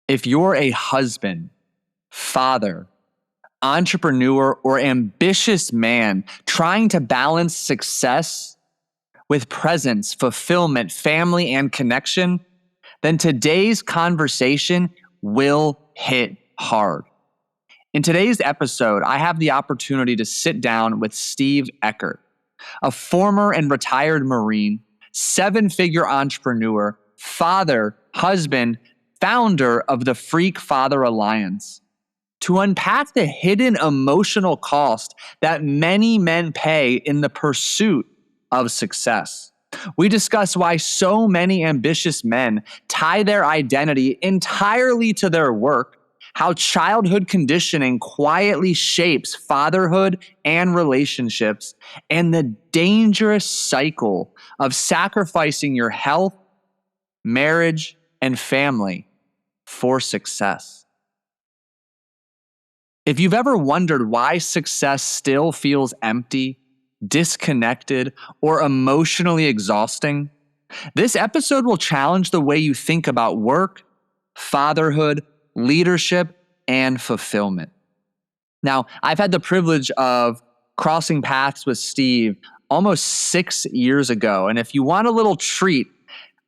If you're a husband, father, entrepreneur, or ambitious man trying to balance success with presence, fulfillment, family, and connection, then today's conversation will hit hard. In today's episode, I have the opportunity to sit down with Steve Eckert, a former and retired Marine, seven-figure entrepreneur, father, husband, founder of the Freak Father Alliance, to unpack the hidden emotional cost that many men pay in the pursuit of success. We discuss why so many ambitious men tie their identity entirely to their work, how childhood conditioning quietly shapes fatherhood and relationships, and the dangerous cycle of sacrificing your health, marriage, and family for success. If you've ever wondered why success still feels empty, disconnected, or emotionally exhausting, this episode will challenge the way you think about work, fatherhood, leadership, and fulfillment. Now, I've had the privilege of crossing paths with Steve almost 6 years ago. And if you want a little treat,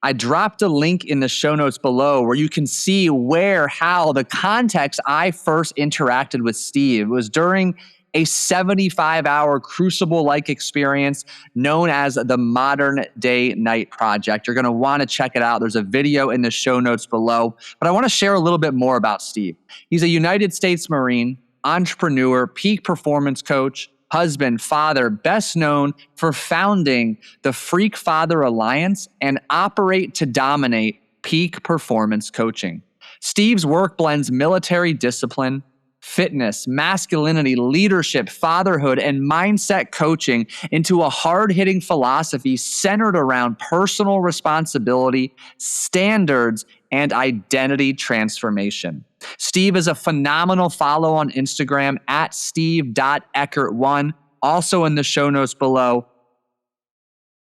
I dropped a link in the show notes below where you can see how, the context I first interacted with Steve. It was during a 75-hour crucible-like experience known as the Modern Day Night Project. You're going to want to check it out. There's a video in the show notes below. But I want to share a little bit more about Steve. He's a United States Marine, entrepreneur, peak performance coach, husband, father, best known for founding the Freak Father Alliance and Operate to Dominate peak performance coaching. Steve's work blends military discipline, fitness, masculinity, leadership, fatherhood, and mindset coaching into a hard-hitting philosophy centered around personal responsibility, standards, and identity transformation. Steve is a phenomenal follow on Instagram at steve.eckert1, also in the show notes below.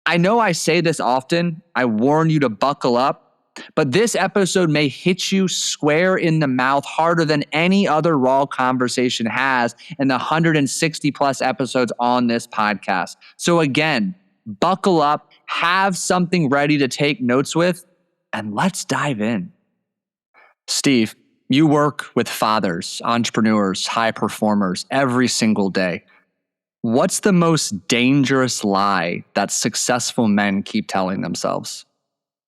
I know I say this often. I warn you to buckle up. But this episode may hit you square in the mouth harder than any other raw conversation has in the 160 plus episodes on this podcast. So again, buckle up, have something ready to take notes with, and let's dive in. Steve, you work with fathers, entrepreneurs, high performers every single day. What's the most dangerous lie that successful men keep telling themselves?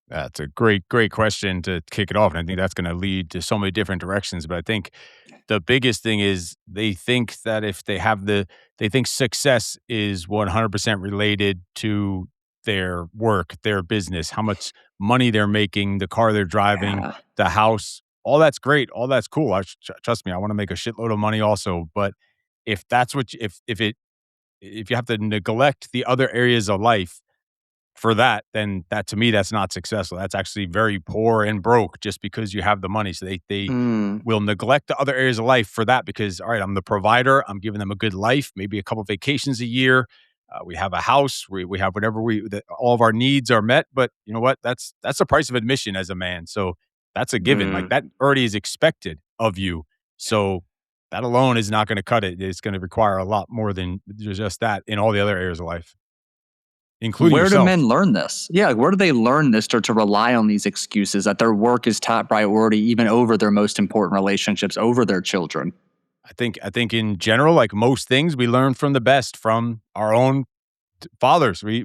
That's a great question to kick it off. And I think that's going to lead to so many different directions. But I think the biggest thing is they think that if they have they think success is 100% related to their work, their business, how much money they're making, the car they're driving, the house, all that's great. All that's cool. Trust me, I want to make a shitload of money also. But if that's if you have to neglect the other areas of life for that, then that to me, that's not successful. That's actually very poor and broke just because you have the money. So they will neglect the other areas of life for that because, all right, I'm the provider. I'm giving them a good life, maybe a couple of vacations a year. We have a house. We have whatever all of our needs are met. But you know what? That's the price of admission as a man. So that's a given. Like that already is expected of you. So that alone is not going to cut it. It's going to require a lot more than just that in all the other areas of life. Including where yourself. do men learn this? Yeah, where do they learn this to rely on these excuses that their work is top priority, even over their most important relationships, over their children? I think in general, like most things, we learn from the best, from our own fathers. We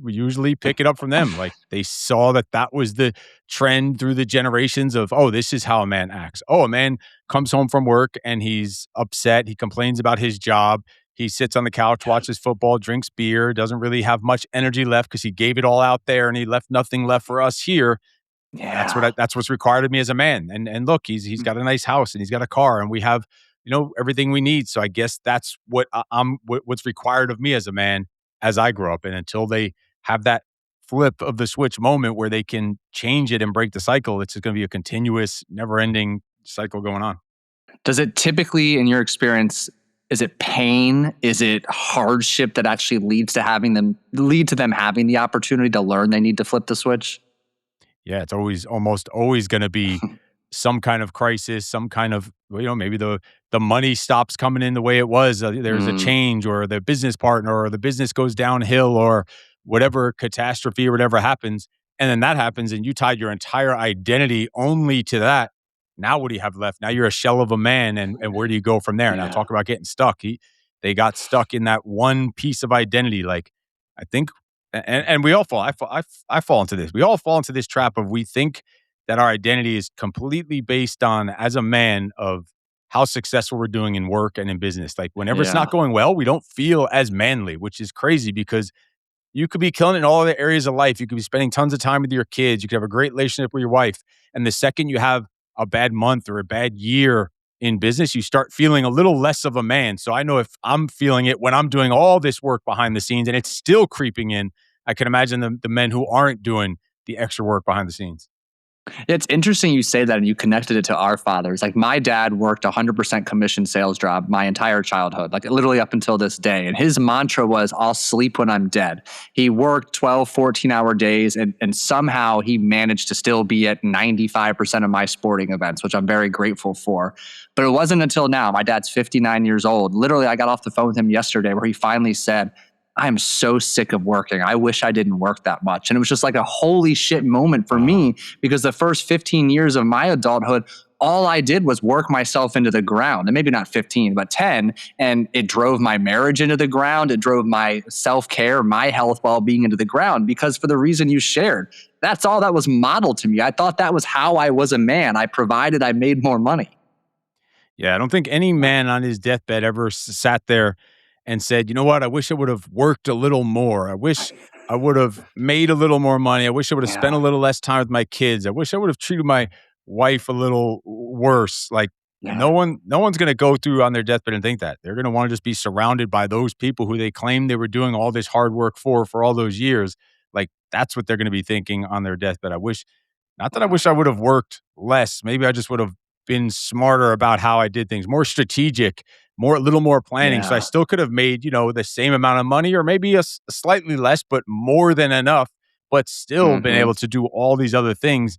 usually pick it up from them. Like they saw that was the trend through the generations of, oh, this is how a man acts. Oh, a man comes home from work and he's upset. He complains about his job. He sits on the couch, watches football, drinks beer, doesn't really have much energy left because he gave it all out there and he left nothing left for us here. Yeah. That's what's required of me as a man. And look, he's got a nice house and he's got a car and we have, everything we need. So I guess that's what's required of me as a man as I grow up. And until they have that flip of the switch moment where they can change it and break the cycle, it's just going to be a continuous, never-ending cycle going on. Does it typically, in your experience, is it pain? Is it hardship that actually lead to them having the opportunity to learn they need to flip the switch? Yeah, it's almost always going to be some kind of crisis, some kind of, well, maybe the money stops coming in the way it was. There's a Mm, change, or the business partner, or the business goes downhill, or whatever catastrophe or whatever happens. And then that happens, and you tied your entire identity only to that. Now, what do you have left? Now you're a shell of a man, and where do you go from there? Now, yeah. talk about getting stuck. They got stuck in that one piece of identity. Like, I think, and we all fall. I fall into this. We all fall into this trap of, we think that our identity is completely based on, as a man, of how successful we're doing in work and in business. Like, whenever it's not Yeah. going well, we don't feel as manly, which is crazy, because you could be killing it in all other areas of life. You could be spending tons of time with your kids. You could have a great relationship with your wife. And the second you have a bad month or a bad year in business, you start feeling a little less of a man. So I know if I'm feeling it when I'm doing all this work behind the scenes and it's still creeping in, I can imagine the men who aren't doing the extra work behind the scenes. It's interesting you say that and you connected it to our fathers. Like my dad worked 100% commission sales job my entire childhood, like literally up until this day. And his mantra was, I'll sleep when I'm dead. He worked 12, 14-hour days and somehow he managed to still be at 95% of my sporting events, which I'm very grateful for. But it wasn't until now, my dad's 59 years old. Literally, I got off the phone with him yesterday where he finally said, I am so sick of working. I wish I didn't work that much. And it was just like a holy shit moment for Uh, me because the first 15 years of my adulthood, all I did was work myself into the ground. And maybe not 15, but 10. And it drove my marriage into the ground. It drove my self care, my health well being into the ground because for the reason you shared, that's all that was modeled to me. I thought that was how I was a man. I provided, I made more money. Yeah, I don't think any man on his deathbed ever sat there and said, "You know what? I wish I would have worked a little more. I wish I would have made a little more money. I wish I would have spent a Yeah. little less time with my kids. I wish I would have treated my wife a little worse." Like, Yeah. no one's going to go through on their deathbed and think that. They're going to want to just be surrounded by those people who they claim they were doing all this hard work for all those years. Like, that's what they're going to be thinking on their deathbed. I wish, not that I wish I would have worked less. Maybe I just would have been smarter about how I did things, more strategic, a little more planning. So I Yeah. still could have made, the same amount of money, or maybe slightly less, but more than enough, but still been Hmm. able to do all these other things.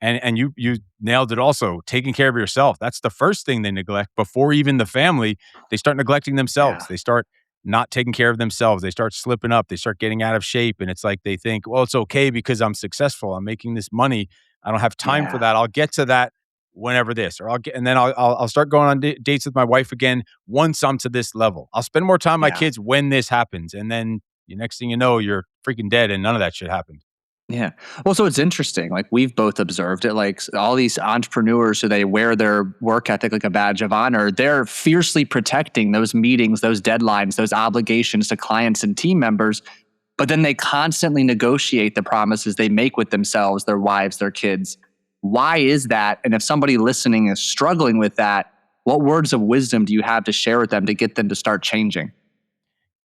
And you nailed it also, taking care of yourself. That's the first thing they neglect before even the family. They start neglecting themselves. Yeah. They start not taking care of themselves. They start slipping up. They start getting out of shape. And it's like they think, well, it's okay because I'm successful. I'm making this money. I don't have time for Yeah. that. I'll get to that whenever this, or and then I'll start going on dates with my wife again once I'm to this level. I'll spend more time with my Yeah. kids when this happens. And then the next thing you know, you're freaking dead and none of that shit happened. Yeah. Well, so it's interesting. Like we've both observed it. Like all these entrepreneurs who they wear their work ethic like a badge of honor, they're fiercely protecting those meetings, those deadlines, those obligations to clients and team members. But then they constantly negotiate the promises they make with themselves, their wives, their kids. Why is that? And if somebody listening is struggling with that, what words of wisdom do you have to share with them to get them to start changing?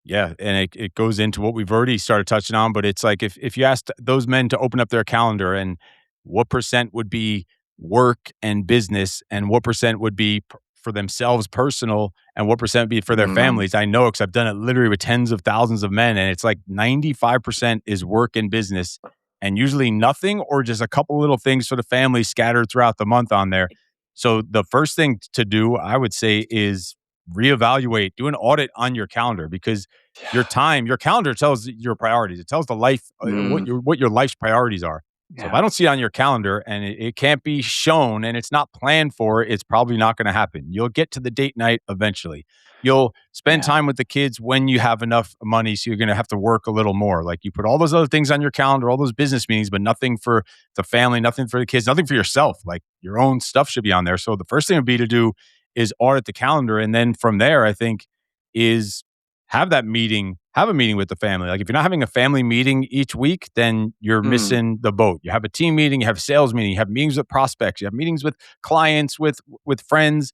Yeah, and it goes into what we've already started touching on, but it's like, if you asked those men to open up their calendar, and what percent would be work and business, and what percent would be for themselves personal, and what percent would be for their Mm, families. I know, because I've done it literally with tens of thousands of men, and it's like 95% is work and business, and usually nothing, or just a couple little things for the family scattered throughout the month on there. So the first thing to do, I would say, is reevaluate, do an audit on your calendar, because your calendar tells your priorities. It tells the life, mm, what your life's priorities are. So if yeah. I don't see it on your calendar, and it can't be shown, and it's not planned for, it's probably not going to happen. You'll get to the date night eventually. You'll spend Yeah. time with the kids when you have enough money. So you're going to have to work a little more. Like, you put all those other things on your calendar, all those business meetings, but nothing for the family, nothing for the kids, nothing for yourself. Like, your own stuff should be on there. So the first thing would be to do is audit the calendar. And then from there, I think, is have a meeting with the family. Like, if you're not having a family meeting each week, then you're Mm, missing the boat. You have a team meeting, you have a sales meeting, you have meetings with prospects, you have meetings with clients, with friends.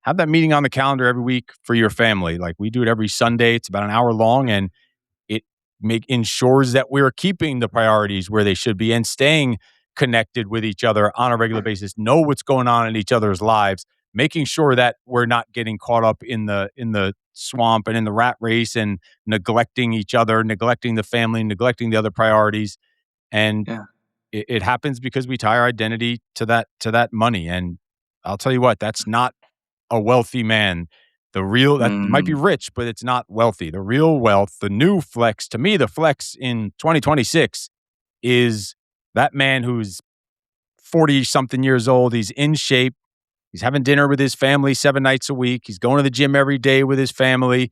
Have that meeting on the calendar every week for your family. Like, we do it every Sunday. It's about an hour long, and it ensures that we're keeping the priorities where they should be, and staying connected with each other on a regular basis, know what's going on in each other's lives, making sure that we're not getting caught up in the swamp and in the rat race, and neglecting each other, neglecting the family, neglecting the other priorities. And yeah. it happens because we tie our identity to that money. And I'll tell you what, that's not a wealthy man. The real that might be Mm, rich, but it's not wealthy. The real wealth, the new flex, to me, the flex in 2026 is that man who's 40 something years old. He's in shape. He's having dinner with his family 7 nights a week. He's going to the gym every day with his family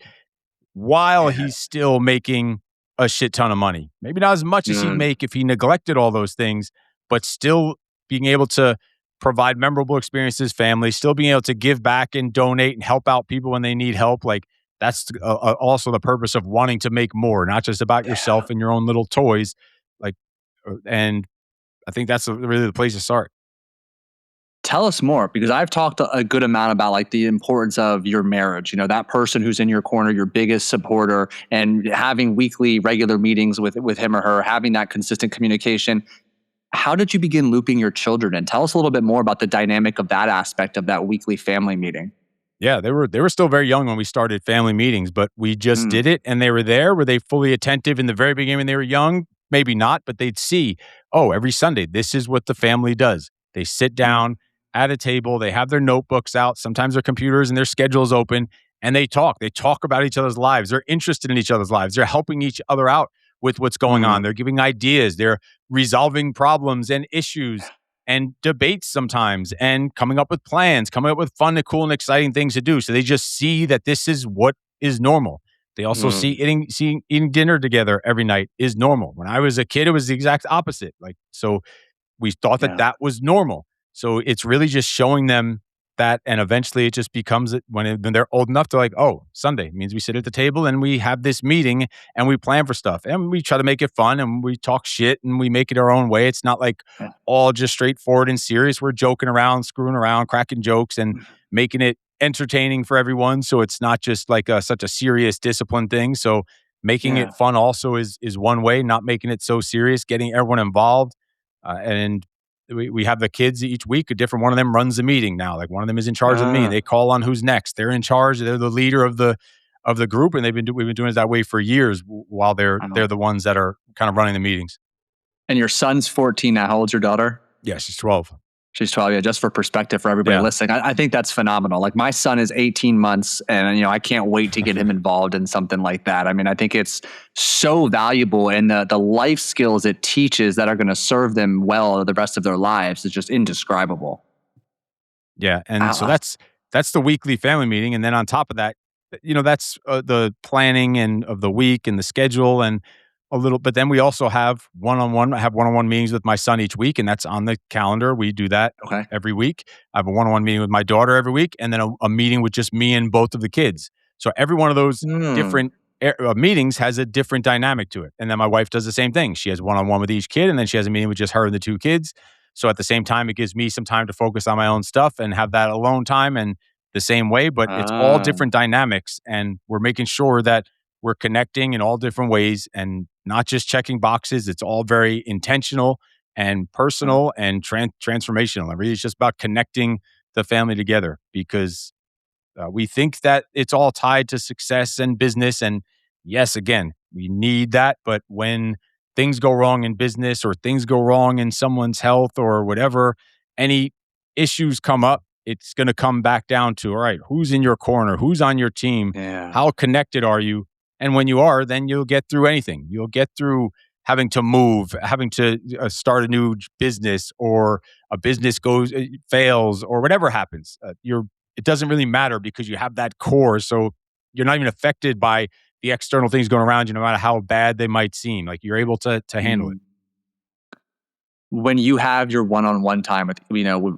while yeah. he's still making a shit ton of money. Maybe not as much as he'd Mm, make if he neglected all those things, but still being able to provide memorable experiences, family, still being able to give back and donate and help out people when they need help. Like that's also the purpose of wanting to make more, not just about yeah. yourself and your own little toys. Like, and I think that's really the place to start. Tell us more because I've talked a good amount about like the importance of your marriage. You know, that person who's in your corner, your biggest supporter, and having weekly, regular meetings with him or her, having that consistent communication. How did you begin looping your children in? Tell us a little bit more about the dynamic of that aspect of that weekly family meeting. Yeah, they were still very young when we started family meetings, but we just Mm, did it and they were there. Were they fully attentive in the very beginning when they were young? Maybe not, but they'd see, oh, every Sunday, this is what the family does. They sit mm, down at a table, they have their notebooks out, sometimes their computers and their schedules open, and they talk. They talk about each other's lives. They're interested in each other's lives. They're helping each other out with what's going on. mm, They're giving ideas. They're resolving problems and issues and debates sometimes and coming up with plans, coming up with fun and cool and exciting things to do. So they just see that this is what is normal. They also see mm, eating dinner together every night is normal. When I was a kid, it was the exact opposite. Like, so we thought that yeah, that was normal. So it's really just showing them that, and eventually it just becomes when they're old enough to like, oh, Sunday means we sit at the table and we have this meeting and we plan for stuff and we try to make it fun and we talk shit and we make it our own way. It's not like yeah, all just straightforward and serious. We're joking around, screwing around, cracking jokes, and making it entertaining for everyone. So it's not just like such a serious discipline thing. So making yeah, it fun also is one way, not making it so serious, getting everyone involved and we have the kids each week. A different one of them runs the meeting now. Like one of them is in charge of me. uh, They call on who's next. They're in charge. They're the leader of the group, and we've been doing it that way for years. While I they're know. the ones that are kind of running the meetings. And your son's 14 now. How old's your daughter? Yeah, she's 12. She's 12. Yeah, just for perspective for everybody Yeah, listening, I think that's phenomenal. Like my son is 18 months, and you know I can't wait to get him involved in something like that. I mean, I think it's so valuable, and the life skills it teaches that are going to serve them well the rest of their lives is just indescribable. yeah, and so I, that's the weekly family meeting, and then on top of that, that's the planning and of the week and the schedule and a little. But then we also have one-on-one. I have one-on-one meetings with my son each week, and that's on the calendar. We do that okay. every week. I have a one-on-one meeting with my daughter every week, and then a meeting with just me and both of the kids. So every one of those Hmm. different meetings has a different dynamic to it. And then my wife does the same thing. She has one-on-one with each kid, and then she has a meeting with just her and the two kids. So at the same time, it gives me some time to focus on my own stuff and have that alone time and the same way, but it's all Ah, different dynamics. And we're making sure that we're connecting in all different ways and not just checking boxes. It's all very intentional and ah, personal and transformational. And really, it's just about connecting the family together because we think that it's all tied to success and business. And yes, again, we need that. But when things go wrong in business or things go wrong in someone's health or whatever, any issues come up, it's going to come back down to, all right, who's in your corner? Who's on your team? yeah. How connected are you? And when you are, then you'll get through anything. You'll get through having to move, having to start a new business or a business fails or whatever happens. It doesn't really matter because you have that core. So you're not even affected by the external things going around you, no matter how bad they might seem. Like you're able to handle it. Mm. When you have your one-on-one time with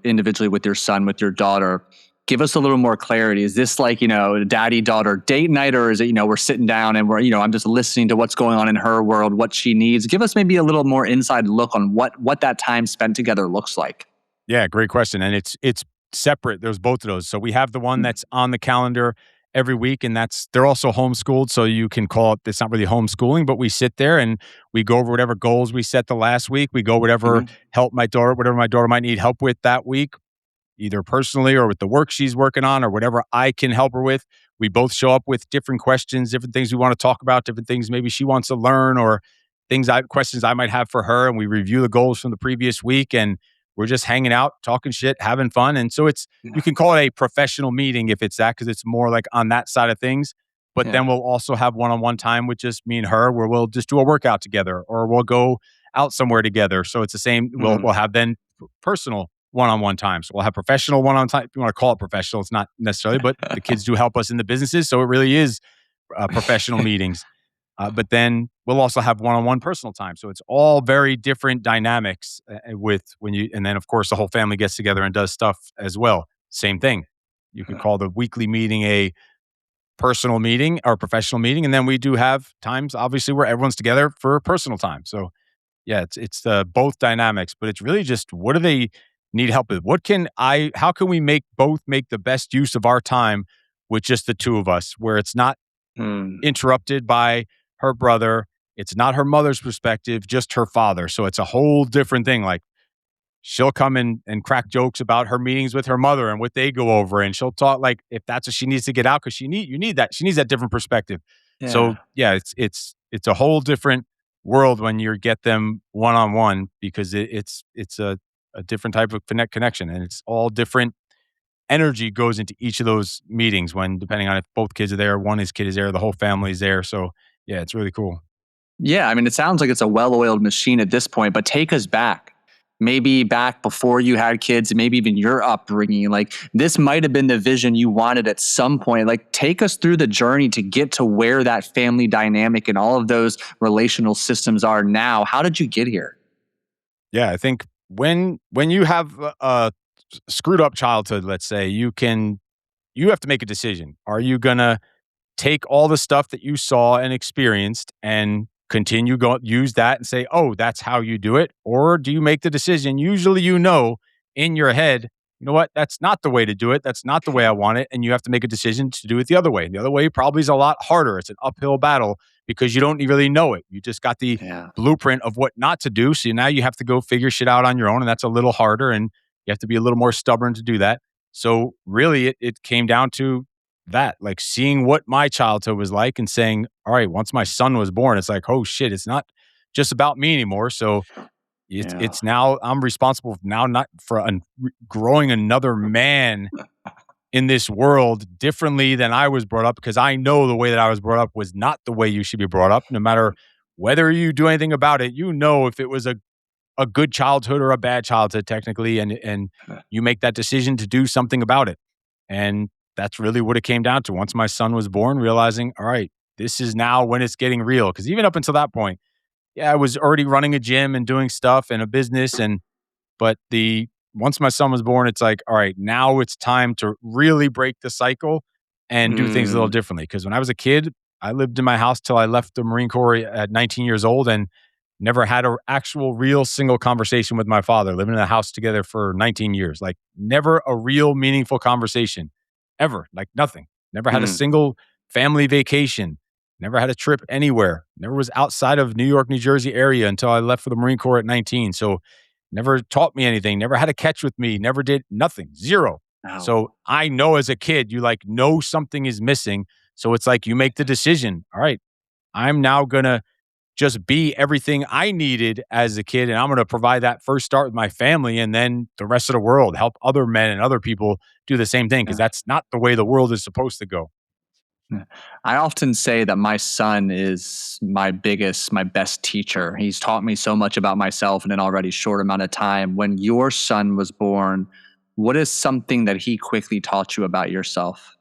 individually with your son, with your daughter, give us a little more clarity. Is this like daddy daughter date night, or is it we're sitting down and we're I'm just listening to what's going on in her world, what she needs? Give us maybe a little more inside look on what that time spent together looks like. Yeah, great question. And it's separate. There's both of those. So we have the one Mm, that's on the calendar every week, and they're also homeschooled. So you can call it's not really homeschooling, but we sit there and we go over whatever goals we set the last week. We go mhm, whatever my daughter might need help with that week, either personally or with the work she's working on or whatever I can help her with. We both show up with different questions, different things we want to talk about, different things maybe she wants to learn or questions I might have for her, and we review the goals from the previous week, and we're just hanging out, talking shit, having fun. And so you Yeah. can call it a professional meeting if it's that, because it's more like on that side of things. But then Yeah. we'll also have one-on-one time with just me and her, where we'll just do a workout together, or we'll go out somewhere together. So it's the same. We'll Mm. have then personal one-on-one time. So we'll have professional one-on time. If you want to call it professional, it's not necessarily, but the kids do help us in the businesses, so it really is professional meetings. But then we'll also have one-on-one personal time. So it's all very different dynamics with when you, and then of course the whole family gets together and does stuff as well. Same thing. You could call the weekly meeting a personal meeting or professional meeting, and then we do have times obviously where everyone's together for personal time. So yeah, it's both dynamics, but it's really just what do they need help with? How can we make the best use of our time with just the two of us, where it's not Mm. interrupted by her brother. It's not her mother's perspective, just her father. So it's a whole different thing. Like she'll come in and crack jokes about her meetings with her mother and what they go over. And she'll talk like if that's what she needs to get out, because you need that. She needs that different perspective. So Yeah. yeah, it's a whole different world when you get them one on one, because it's a different type of connection, and it's all different energy goes into each of those meetings when depending on if both kids are there, one his kid is there, the whole family's there. So yeah, it's really cool. Yeah, I mean, it sounds like it's a well-oiled machine at this point, but take us back. Maybe back before you had kids, maybe even your upbringing. Like this might have been the vision you wanted at some point. Like take us through the journey to get to where that family dynamic and all of those relational systems are now. How did you get here? Yeah, I think when you have a screwed up childhood, let's say, you have to make a decision. Are you gonna take all the stuff that you saw and experienced and continue go use that and say, "Oh, that's how you do it," or do you make the decision? Usually, in your head, you know what? That's not the way to do it. That's not the way I want it, and you have to make a decision to do it the other way. And the other way probably is a lot harder. It's an uphill battle because you don't really know it. You just got the Yeah. blueprint of what not to do. So now you have to go figure shit out on your own, and that's a little harder, and you have to be a little more stubborn to do that. So really, it came down to that, like seeing what my childhood was like and saying, all right, once my son was born, it's like, oh shit, it's not just about me anymore. So Yeah. it's now I'm responsible now not for growing another man in this world differently than I was brought up, because I know the way that I was brought up was not the way you should be brought up. No matter whether you do anything about it, if it was a good childhood or a bad childhood technically, and you make that decision to do something about it. And that's really what it came down to. Once my son was born, realizing, all right, this is now when it's getting real. Because even up until that point, yeah, I was already running a gym and doing stuff and a business, and but the once my son was born, it's like, all right, now it's time to really break the cycle and do things a little Mm. differently. Because when I was a kid, I lived in my house till I left the Marine Corps at 19 years old, and never had an actual real single conversation with my father, living in a house together for 19 years. Like never a real meaningful conversation ever, like nothing. Never had a Mm. single family vacation, never had a trip anywhere, never was outside of New York, New Jersey area until I left for the Marine Corps at 19. So never taught me anything, never had a catch with me, never did nothing, zero. So Oh. I know as a kid, you like know something is missing. So it's like you make the decision. All right, I'm now gonna just be everything I needed as a kid. And I'm going to provide that first start with my family, and then the rest of the world, help other men and other people do the same thing. Cause Yeah. that's not the way the world is supposed to go. Yeah. I often say that my son is my best teacher. He's taught me so much about myself in an already short amount of time. When your son was born, what is something that he quickly taught you about yourself?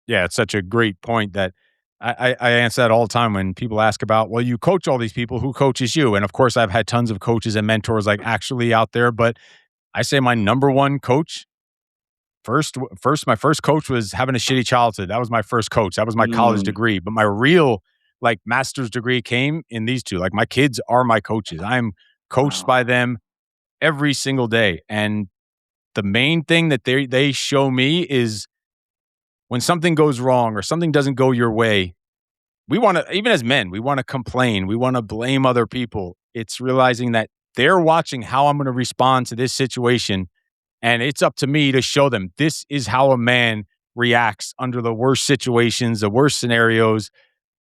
Yeah. It's such a great point that I answer that all the time when people ask about, well, you coach all these people, who coaches you? And of course, I've had tons of coaches and mentors like actually out there, but I say my number one coach my first coach was having a shitty childhood. That was my first coach. That was my college Mm. degree. But my real like master's degree came in these two. Like my kids are my coaches. I'm coached Wow. by them every single day. And the main thing that they show me is when something goes wrong or something doesn't go your way, we want to, even as men, we want to complain. We want to blame other people. It's realizing that they're watching how I'm going to respond to this situation, and it's up to me to show them this is how a man reacts under the worst situations, the worst scenarios.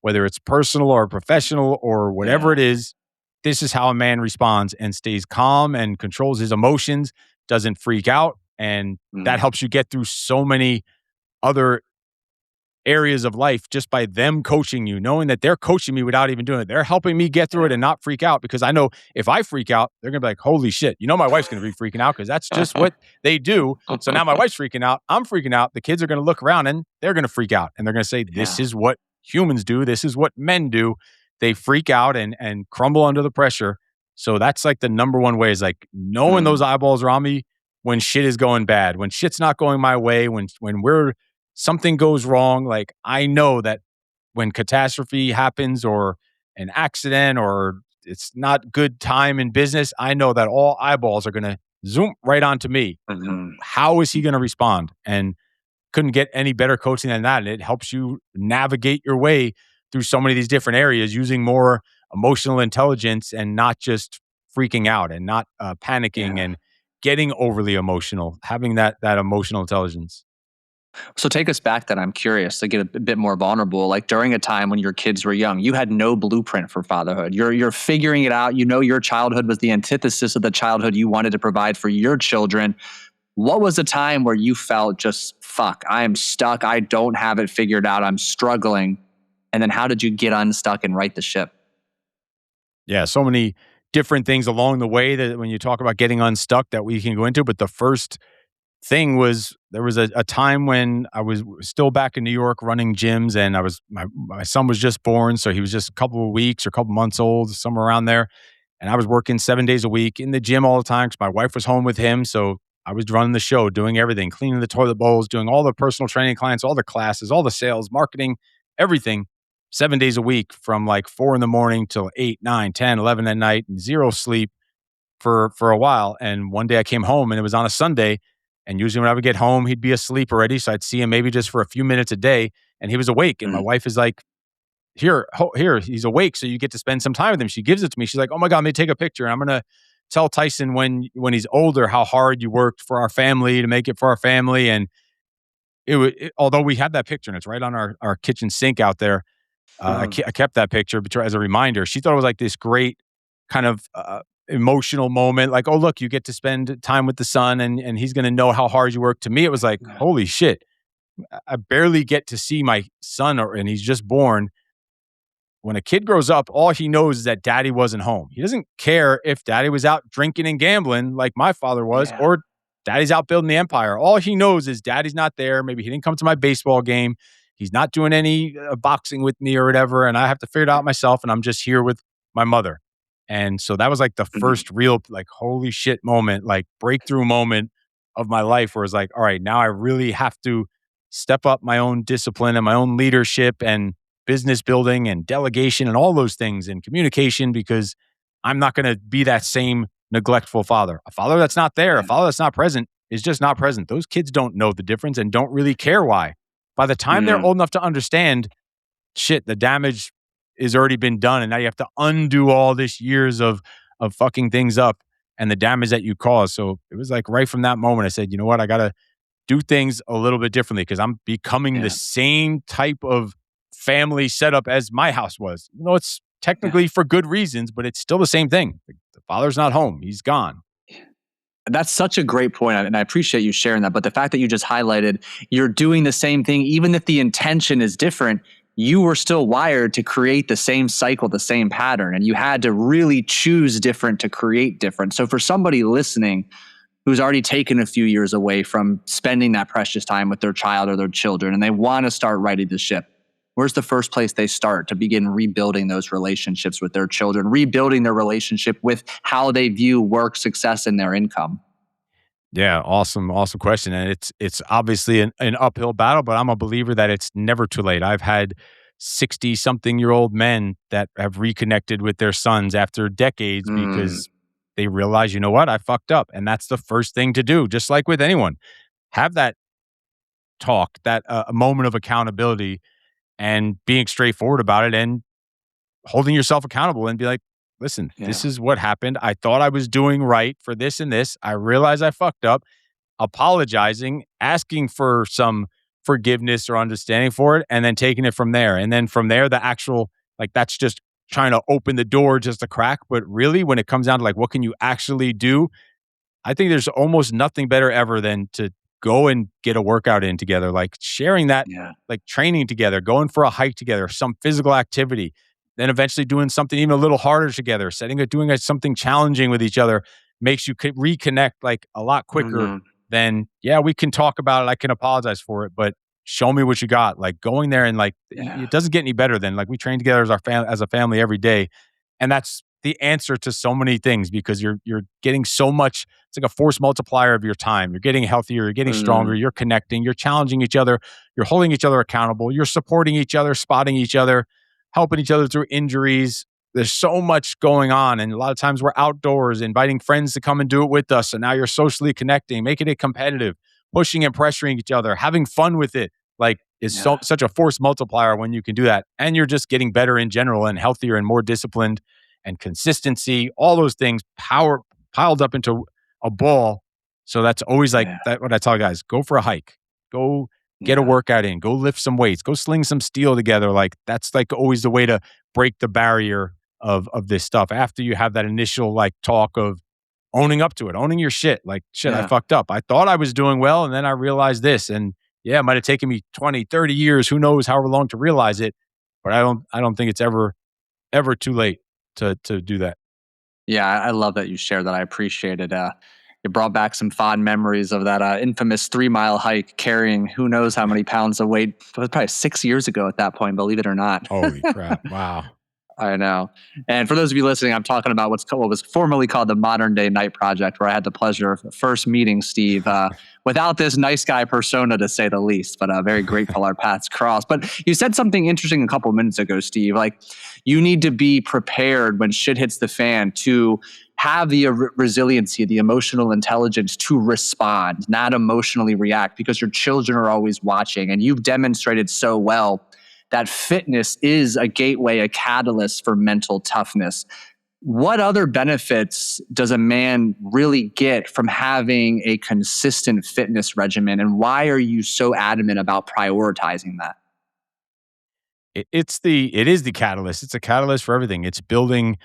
whether it's personal or professional or whatever it Yeah. is. This is how a man responds and stays calm and controls his emotions, doesn't freak out. And that Mm, helps you get through so many other areas of life just by them coaching you, knowing that they're coaching me without even doing it. They're helping me get through it and not freak out because I know if I freak out, they're going to be like, holy shit, my wife's going to be freaking out because that's just yeah. what they do. So now my wife's freaking out. I'm freaking out. The kids are going to look around and they're going to freak out and they're going to say, this Yeah. is what humans do. This is what men do. They freak out and crumble under the pressure. So that's like the number one way is like knowing those Mm, eyeballs are on me when shit is going bad, when shit's not going my way, when we're something goes wrong, like I know that when catastrophe happens or an accident or it's not good time in business, I know that all eyeballs are going to zoom right onto me. mhm. How is he going to respond? And couldn't get any better coaching than that. And it helps you navigate your way through so many of these different areas using more emotional intelligence and not just freaking out and not panicking Yeah. and getting overly emotional, having that emotional intelligence. So take us back then. I'm curious to get a bit more vulnerable. Like during a time when your kids were young, you had no blueprint for fatherhood. You're figuring it out. You know your childhood was the antithesis of the childhood you wanted to provide for your children. What was a time where you felt just fuck, I am stuck. I don't have it figured out. I'm struggling. And then how did you get unstuck and right the ship? Yeah, so many different things along the way that when you talk about getting unstuck that we can go into. But the first thing was there was a time when I was still back in New York running gyms and my son was just born. So he was just a couple of weeks or a couple months old, somewhere around there. And I was working 7 days a week in the gym all the time because my wife was home with him. So I was running the show, doing everything, cleaning the toilet bowls, doing all the personal training clients, all the classes, all the sales, marketing, everything 7 days a week from like 4 in the morning till 8, 9, 10, 11 at night, and zero sleep for a while. And one day I came home and it was on a Sunday. And usually when I would get home, he'd be asleep already. So I'd see him maybe just for a few minutes a day. And he was awake. And my Mm, wife is like, here, he's awake. So you get to spend some time with him. She gives it to me. She's like, oh my God, let me take a picture. And I'm gonna tell Tyson when he's older how hard you worked for our family to make it for our family. And although we had that picture and it's right on our kitchen sink out there, mm, I kept that picture as a reminder. She thought it was like this great kind of emotional moment. Like, oh, look, you get to spend time with the son and he's going to know how hard you work. To me, it was like, yeah, holy shit. I barely get to see my son and he's just born. When a kid grows up, all he knows is that daddy wasn't home. He doesn't care if daddy was out drinking and gambling like my father was, yeah, or daddy's out building the empire. All he knows is daddy's not there. Maybe he didn't come to my baseball game. He's not doing any boxing with me or whatever. And I have to figure it out myself. And I'm just here with my mother. And so that was like the mhm, first real, like, holy shit moment, like breakthrough moment of my life where it's like, all right, now I really have to step up my own discipline and my own leadership and business building and delegation and all those things and communication because I'm not going to be that same neglectful father. A father that's not there, a yeah, father that's not present is just not present. Those kids don't know the difference and don't really care why. By the time they're mm, old enough to understand, shit, the damage has already been done. And now you have to undo all this years of fucking things up and the damage that you caused. So it was like right from that moment, I said, you know what? I got to do things a little bit differently because I'm becoming the yeah, same type of family setup as my house was. It's yeah. technically for good reasons, but it's still the same thing. The father's not home, he's gone. That's such a great point, and I appreciate you sharing that. But the fact that you just highlighted you're doing the same thing, even if the intention is different, you were still wired to create the same cycle, the same pattern, and you had to really choose different to create different. So for somebody listening who's already taken a few years away from spending that precious time with their child or their children, and they want to start righting the ship, where's the first place they start to begin rebuilding those relationships with their children, rebuilding their relationship with how they view work, success, and their income? Yeah, awesome question. And it's obviously an uphill battle, but I'm a believer that it's never too late. I've had 60 something year old men that have reconnected with their sons after decades Mm, because they realize, you know what, I fucked up. And that's the first thing to do, just like with anyone. Have that talk, that a moment of accountability and being straightforward about it and holding yourself accountable and be like, listen, this yeah. is what happened. I thought I was doing right for this and this. I realize I fucked up, apologizing, asking for some forgiveness or understanding for it, and then taking it from there. And then from there, the actual, like, that's just trying to open the door just a crack. But really, when it comes down to like, what can you actually do? I think there's almost nothing better ever than to go and get a workout in together, like sharing that, Yeah. like training together, going for a hike together, some physical activity, then eventually doing something even a little harder together, doing something challenging with each other makes you reconnect like a lot quicker Hmm. than, yeah, we can talk about it. I can apologize for it, but show me what you got. Like going there and like, Yeah. it doesn't get any better than like we train together as as a family every day. And that's the answer to so many things because you're getting so much. It's like a force multiplier of your time. You're getting healthier, you're getting stronger, Mm. you're connecting, you're challenging each other, you're holding each other accountable, you're supporting each other, spotting each other, helping each other through injuries. There's so much going on. And a lot of times we're outdoors, inviting friends to come and do it with us. And now you're socially connecting, making it competitive, pushing and pressuring each other, having fun with it. Like is Yeah. such a force multiplier when you can do that. And you're just getting better in general and healthier and more disciplined and consistency, all those things piled up into a ball. So that's always like Yeah. that. What I tell guys, go for a hike, go get a Yeah. workout in, go lift some weights, go sling some steel together. Like that's like always the way to break the barrier of this stuff. After you have that initial like talk of owning up to it, owning your shit. Like shit, I Yeah. fucked up. I thought I was doing well, and then I realized this. And yeah, it might have taken me 20, 30 years, who knows however long to realize it. But I don't think it's ever too late to do that. Yeah, I love that you shared that. I appreciate it. It brought back some fond memories of that infamous 3 mile hike carrying who knows how many pounds of weight. It was probably 6 years ago at that point, believe it or not. Holy crap. Wow. I know. And for those of you listening, I'm talking about what was formerly called the Modern Day Night Project, where I had the pleasure of first meeting Steve without this nice guy persona, to say the least. But very grateful our paths crossed. But you said something interesting a couple minutes ago, Steve. Like you need to be prepared when shit hits the fan to have the resiliency, the emotional intelligence to respond, not emotionally react, because your children are always watching, and you've demonstrated so well that fitness is a gateway, a catalyst for mental toughness. What other benefits does a man really get from having a consistent fitness regimen? And why are you so adamant about prioritizing that? It is the catalyst. It's a catalyst for everything. It's building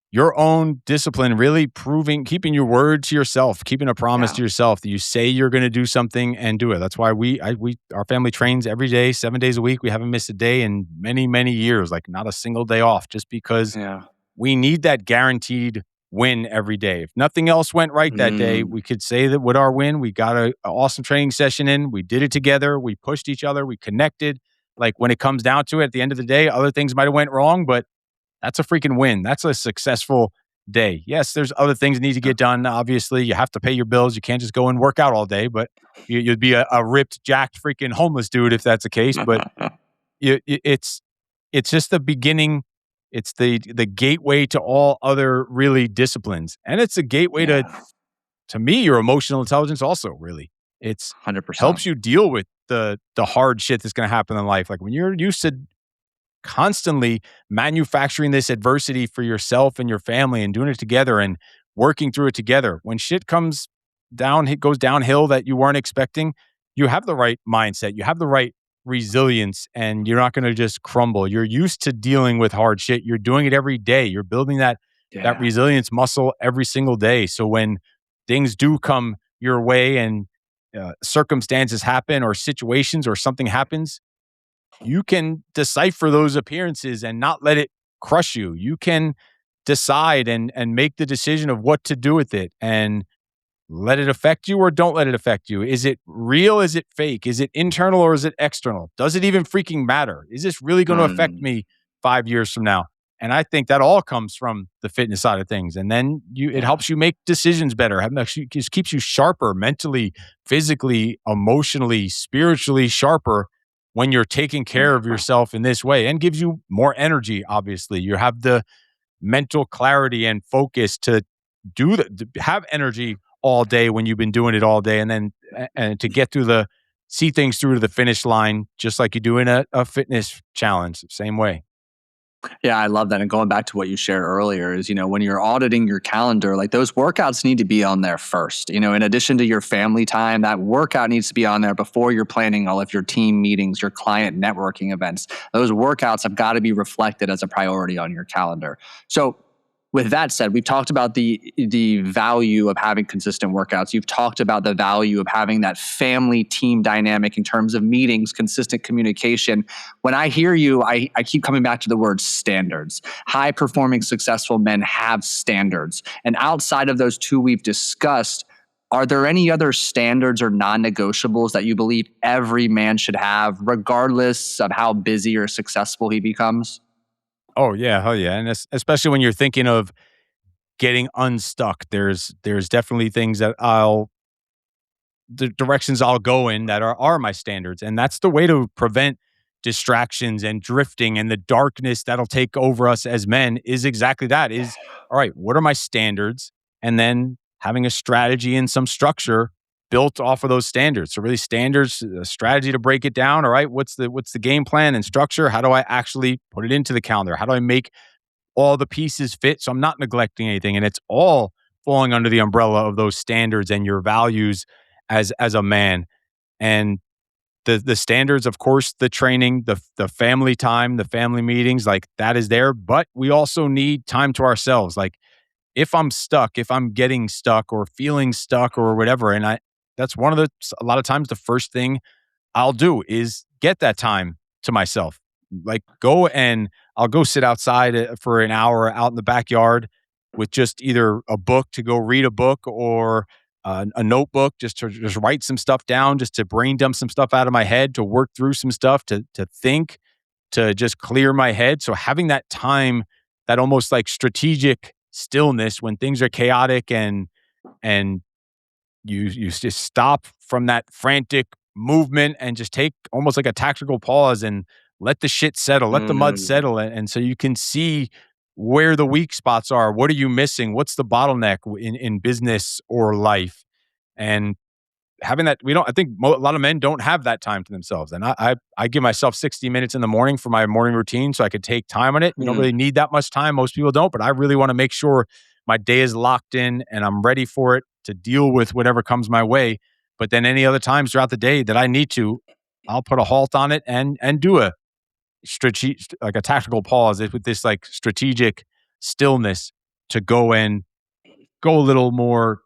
your own discipline, really proving, keeping your word to yourself, keeping a promise Yeah. to yourself that you say you're going to do something and do it. That's why our family trains every day, 7 days a week. We haven't missed a day in many, many years, like not a single day off, just because Yeah. we need that guaranteed win every day. If nothing else went right that day, Mm, we could say that with our win, we got a awesome training session in. We did it together. We pushed each other. We connected. Like when it comes down to it, at the end of the day, other things might have went wrong, but that's a freaking win. That's a successful day. Yes, there's other things that need to get done. Obviously, you have to pay your bills. You can't just go and work out all day, but you'd be a ripped, jacked, freaking homeless dude if that's the case. But yeah. it's just the beginning. It's the gateway to all other really disciplines, and it's a gateway Yeah. to me your emotional intelligence. Also, really, it's 100%. helps you deal with the hard shit that's going to happen in life. Like when you're used to constantly manufacturing this adversity for yourself and your family and doing it together and working through it together. When shit comes down, it goes downhill that you weren't expecting, you have the right mindset, you have the right resilience, and you're not going to just crumble. You're used to dealing with hard shit. You're doing it every day. You're building that Yeah. resilience muscle every single day. So when things do come your way and circumstances happen or situations or something happens, you can decipher those appearances and not let it crush you. You can decide and make the decision of what to do with it and let it affect you or don't let it affect you. Is it real? Is it fake? Is it internal or is it external? Does it even freaking matter? Is this really going to affect Mm, me 5 years from now? And I think that all comes from the fitness side of things. And then it yeah. helps you make decisions better. It just keeps you sharper mentally, physically, emotionally, spiritually sharper when you're taking care of Yeah. yourself in this way and gives you more energy. Obviously, you have the mental clarity and focus to to have energy all day when you've been doing it all day, and then and to get through the see things through to the finish line, just like you do in a fitness challenge, same way. Yeah, I love that. And going back to what you shared earlier is, when you're auditing your calendar, like those workouts need to be on there first. In addition to your family time, that workout needs to be on there before you're planning all of your team meetings, your client networking events. Those workouts have got to be reflected as a priority on your calendar. So, with that said, we've talked about the value of having consistent workouts. You've talked about the value of having that family team dynamic in terms of meetings, consistent communication. When I hear you, I keep coming back to the word standards. High performing, successful men have standards. And outside of those two we've discussed, are there any other standards or non negotiables that you believe every man should have, regardless of how busy or successful he becomes? Oh yeah, hell yeah, and especially when you're thinking of getting unstuck, there's definitely things that the directions I'll go in that are my standards. And that's the way to prevent distractions and drifting and the darkness that'll take over us as men is exactly that is all right, what are my standards? And then having a strategy and some structure built off of those standards. So really standards, a strategy to break it down. All right, what's the game plan and structure? How do I actually put it into the calendar? How do I make all the pieces fit so I'm not neglecting anything? And it's all falling under the umbrella of those standards and your values as a man. And the standards, of course, the training, the family time, the family meetings, like that is there. But we also need time to ourselves. Like if I'm stuck, if I'm getting stuck or feeling stuck or whatever, and that's one of the a lot of times the first thing I'll do is get that time to myself. Like I'll go sit outside for an hour out in the backyard with just either a book to go read a book or a notebook just to just write some stuff down, just to brain dump some stuff out of my head, to work through some stuff, to think, to just clear my head. So having that time, that almost like strategic stillness when things are chaotic and you just stop from that frantic movement and just take almost like a tactical pause and let the shit settle, let the mud Mm, settle, and so you can see where the weak spots are. What are you missing? What's the bottleneck in business or life? And having that, we don't. I think a lot of men don't have that time to themselves, and I give myself 60 minutes in the morning for my morning routine, so I could take time on it. You don't mm, really need that much time. Most people don't, but I really want to make sure my day is locked in and I'm ready for it to deal with whatever comes my way. But then any other times throughout the day that I need to, I'll put a halt on it and do a strategic, like a tactical pause with this like strategic stillness to go a little more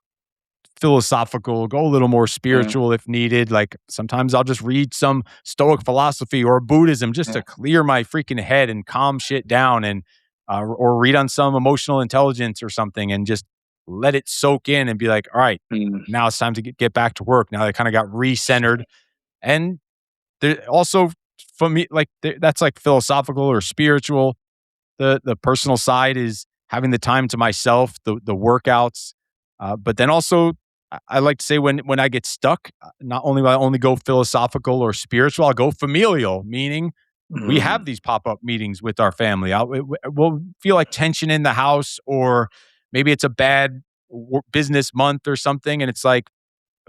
philosophical, go a little more yeah, spiritual if needed. Like sometimes I'll just read some Stoic philosophy or Buddhism just to yeah. clear my freaking head and calm shit down, and or read on some emotional intelligence or something and just let it soak in and be like, all right, Mm, now it's time to get back to work. Now I kind of got recentered, and there also for me like that's like philosophical or spiritual. The personal side is having the time to myself, the workouts, but then also I like to say when I get stuck, not only will I only go philosophical or spiritual, I'll go familial, meaning we mm, have these pop up meetings with our family. We'll feel like tension in the house, or maybe it's a bad business month or something, and it's like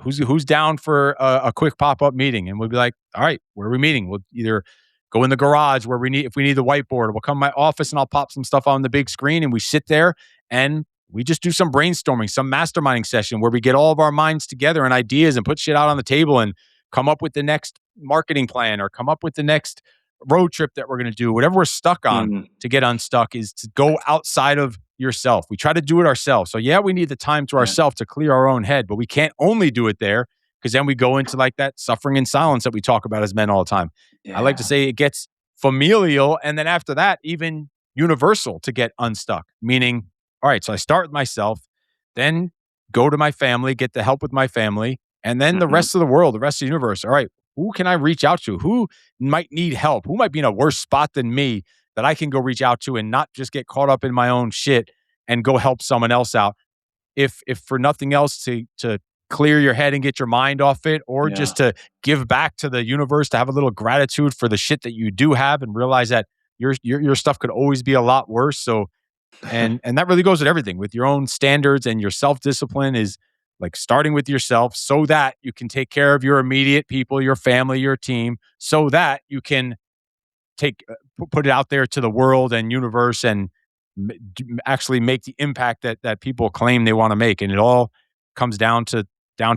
who's down for a quick pop-up meeting, and we'll be like, all right, where are we meeting? We'll either go in the garage where we need, if we need the whiteboard, we'll come to my office and I'll pop some stuff on the big screen and we sit there and we just do some brainstorming, some masterminding session where we get all of our minds together and ideas and put shit out on the table and come up with the next marketing plan or come up with the next road trip that we're going to do. Whatever we're stuck on, mm, to get unstuck is to go outside of yourself. We try to do it ourselves. So yeah, we need the time to yeah, ourselves to clear our own head, but we can't only do it there because then we go into like that suffering in silence that we talk about as men all the time. I like to yeah. say it gets familial and then after that even universal to get unstuck. Meaning, all right, so I start with myself, then go to my family, get the help with my family, and then the Mhm, rest of the world, the rest of the universe. All right, who can I reach out to? Who might need help? Who might be in a worse spot than me that I can go reach out to and not just get caught up in my own shit and go help someone else out. If for nothing else to clear your head and get your mind off it, or yeah. just to give back to the universe, to have a little gratitude for the shit that you do have and realize that your stuff could always be a lot worse. So and that really goes with everything, with your own standards and your self-discipline is like starting with yourself so that you can take care of your immediate people, your family, your team, so that you can take put it out there to the world and universe and actually make the impact that people claim they want to make. And it all comes down to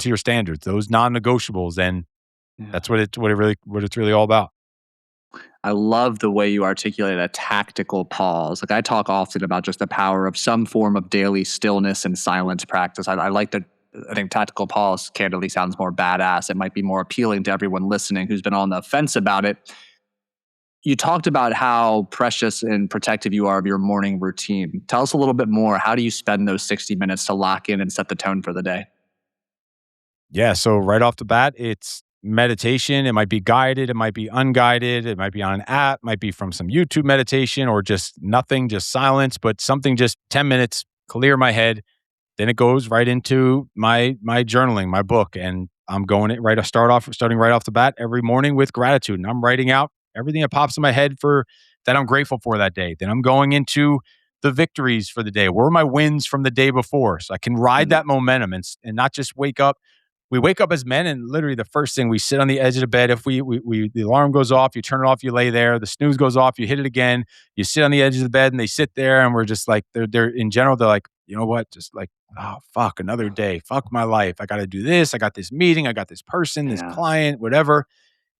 your standards, those non-negotiables, and Yeah. that's what it's really all about. I love the way you articulate a tactical pause. Like I talk often about just the power of some form of daily stillness and silence practice. I like that. I think tactical pause candidly sounds more badass. It might be more appealing to everyone listening who's been on the fence about it. You talked about how precious and protective you are of your morning routine. Tell us a little bit more. How do you spend those 60 minutes to lock in and set the tone for the day? Yeah, so right off the bat, it's meditation. It might be guided, it might be unguided, it might be on an app, might be from some YouTube meditation or just nothing, just silence, but something just 10 minutes, clear my head. Then it goes right into my journaling, my book, and I'm going it right. I starting right off the bat every morning with gratitude, and I'm writing out everything that pops in my head for that I'm grateful for that day. Then I'm going into the victories for the day. Where are my wins from the day before, so I can ride Mm, that momentum and not just wake up. We wake up as men, and literally the first thing we sit on the edge of the bed. If we the alarm goes off, you turn it off, you lay there. The snooze goes off, you hit it again. You sit on the edge of the bed, and they sit there, and we're just like they're in general. They're like, you know what, just like, oh, fuck, another day. Fuck my life. I got to do this. I got this meeting. I got this person, this yeah. client, whatever.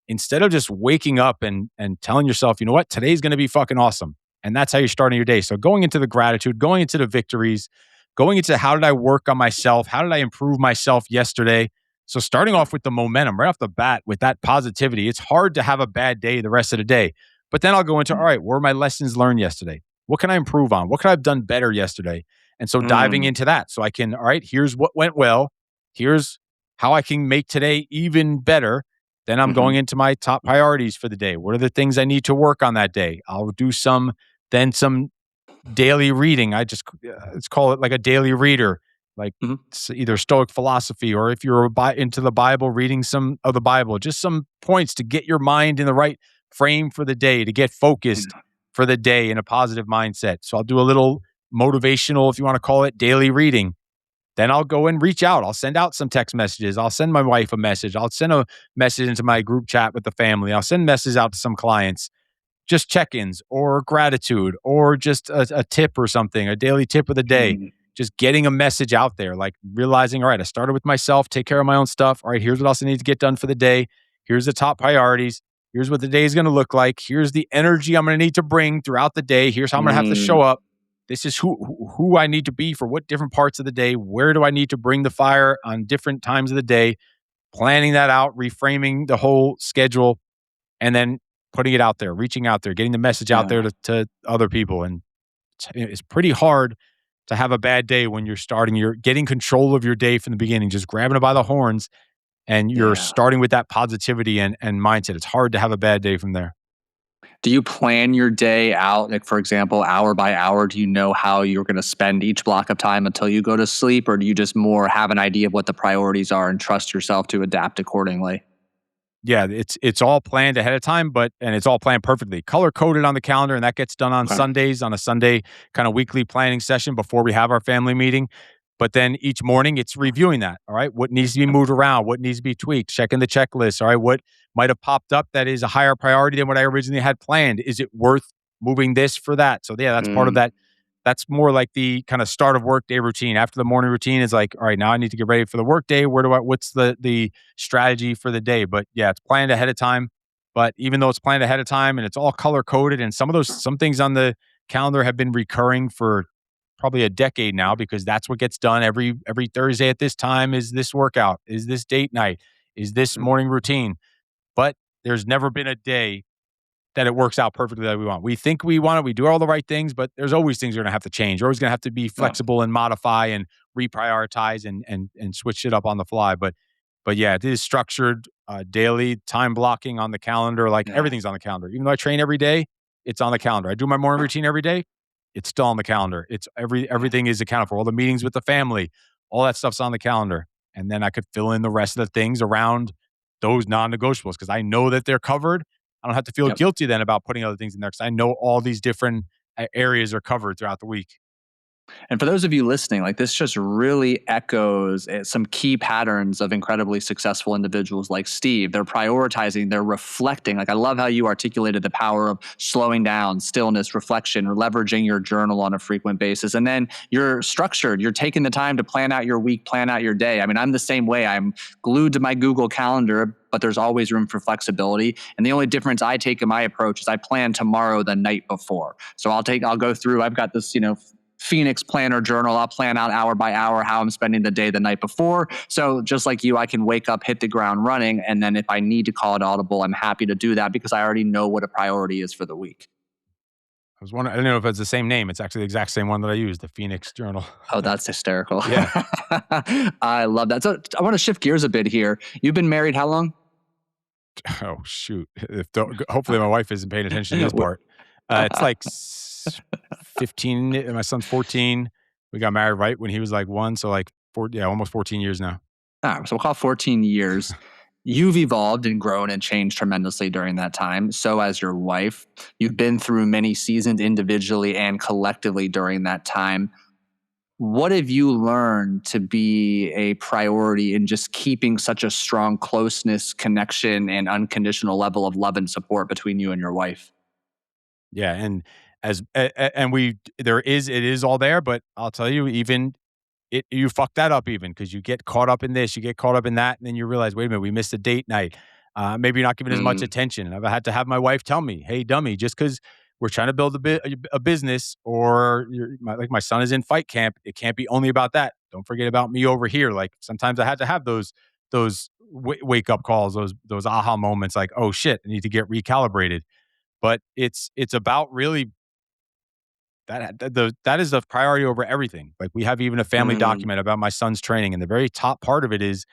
Instead of just waking up and telling yourself, you know what, today's going to be fucking awesome. And that's how you're starting your day. So going into the gratitude, going into the victories, going into how did I work on myself? How did I improve myself yesterday? So starting off with the momentum right off the bat with that positivity, it's hard to have a bad day the rest of the day. But then I'll go into, all right, what were my lessons learned yesterday? What can I improve on? What could I have done better yesterday? And so diving Mm, into that. So I can, all right, here's what went well. Here's how I can make today even better. Then I'm going mhm, into my top priorities for the day. What are the things I need to work on that day? I'll do some daily reading. Let's call it like a daily reader, like mhm. either Stoic philosophy or if you're into the Bible, reading some of the Bible, just some points to get your mind in the right frame for the day, to get focused Yeah. for the day in a positive mindset. So I'll do a little motivational, if you want to call it, daily reading. Then I'll go and reach out. I'll send out some text messages. I'll send my wife a message. I'll send a message into my group chat with the family. I'll send messages out to some clients, just check-ins or gratitude or just a tip or something, a daily tip of the day. Mm, Just getting a message out there, like realizing, all right, I started with myself, take care of my own stuff. All right, here's what else I need to get done for the day. Here's the top priorities. Here's what the day is going to look like. Here's the energy I'm going to need to bring throughout the day. Here's how I'm going to have to show mm, up. This is who I need to be for what different parts of the day. Where do I need to bring the fire on different times of the day? Planning that out, reframing the whole schedule, and then putting it out there, reaching out there, getting the message out there yeah, to other people. And it's pretty hard to have a bad day when you're getting control of your day from the beginning, just grabbing it by the horns, and you're yeah. starting with that positivity and mindset. It's hard to have a bad day from there. Do you plan your day out? Like, for example, hour by hour, do you know how you're going to spend each block of time until you go to sleep? Or do you just more have an idea of what the priorities are and trust yourself to adapt accordingly? Yeah, it's all planned ahead of time, and it's all planned perfectly. Color coded on the calendar, and that gets done on Okay. Sundays, on a Sunday kind of weekly planning session before we have our family meeting. But then each morning it's reviewing that. All right, what needs to be moved around, what needs to be tweaked, checking the checklist. All right, what might have popped up that is a higher priority than what I originally had planned. Is it worth moving this for that? So yeah, that's part of Mm, that. That's more like the kind of start of workday routine. After the morning routine is like, all right, now I need to get ready for the workday. What's the strategy for the day? But yeah, it's planned ahead of time. But even though it's planned ahead of time and it's all color coded, and some things on the calendar have been recurring for probably a decade now because that's what gets done every Thursday at this time is this workout, is this date night, is this mm, morning routine. But there's never been a day that it works out perfectly that we want. We think we want it. We do all the right things, but there's always things you're going to have to change. You're always going to have to be yeah, flexible and modify and reprioritize and switch it up on the fly. But yeah, it is structured daily time blocking on the calendar. Like yeah, everything's on the calendar. Even though I train every day, it's on the calendar. I do my morning routine every day. It's still on the calendar. It's yeah. everything is accounted for. All the meetings with the family, all that stuff's on the calendar. And then I could fill in the rest of the things around those non-negotiables because I know that they're covered. I don't have to feel Yep. guilty then about putting other things in there because I know all these different areas are covered throughout the week. And for those of you listening, like this just really echoes some key patterns of incredibly successful individuals like Steve. They're prioritizing, they're reflecting. Like I love how you articulated the power of slowing down, stillness, reflection, leveraging your journal on a frequent basis. And then you're structured, you're taking the time to plan out your week, plan out your day. I mean, I'm the same way. I'm glued to my Google Calendar, but there's always room for flexibility. And the only difference I take in my approach is I plan tomorrow the night before. So I'll go through, I've got this, Phoenix planner journal. I'll plan out hour by hour how I'm spending the day the night before. So just like you, I can wake up, hit the ground running. And then if I need to call it audible, I'm happy to do that because I already know what a priority is for the week. I was wondering, I don't know if it's the same name. It's actually the exact same one that I use, the Phoenix Journal. Oh, that's hysterical. Yeah. I love that. So I want to shift gears a bit here. You've been married how long? Oh, shoot. Hopefully my wife isn't paying attention to this part. It's like 15, and my son's 14. We got married right when he was like 1, so like 4, yeah, almost 14 years now. So we'll call it 14 years. You've evolved and grown and changed tremendously during that time. So has your wife. You've been through many seasons individually and collectively during that time. What have you learned to be a priority in just keeping such a strong closeness, connection, and unconditional level of love and support between you and your wife? Yeah, and and it is all there, but I'll tell you, even you fuck that up even because you get caught up in this, you get caught up in that, and then you realize, wait a minute, we missed a date night. Maybe you're not giving as much Mm, attention. And I've had to have my wife tell me, "Hey, dummy, just because we're trying to build a business, or like my son is in fight camp, it can't be only about that. Don't forget about me over here." Like sometimes I had to have those wake up calls, those aha moments, like, "Oh shit, I need to get recalibrated." But it's about really that is the priority over everything. Like, we have even a family mm, document about my son's training, and the very top part of it is,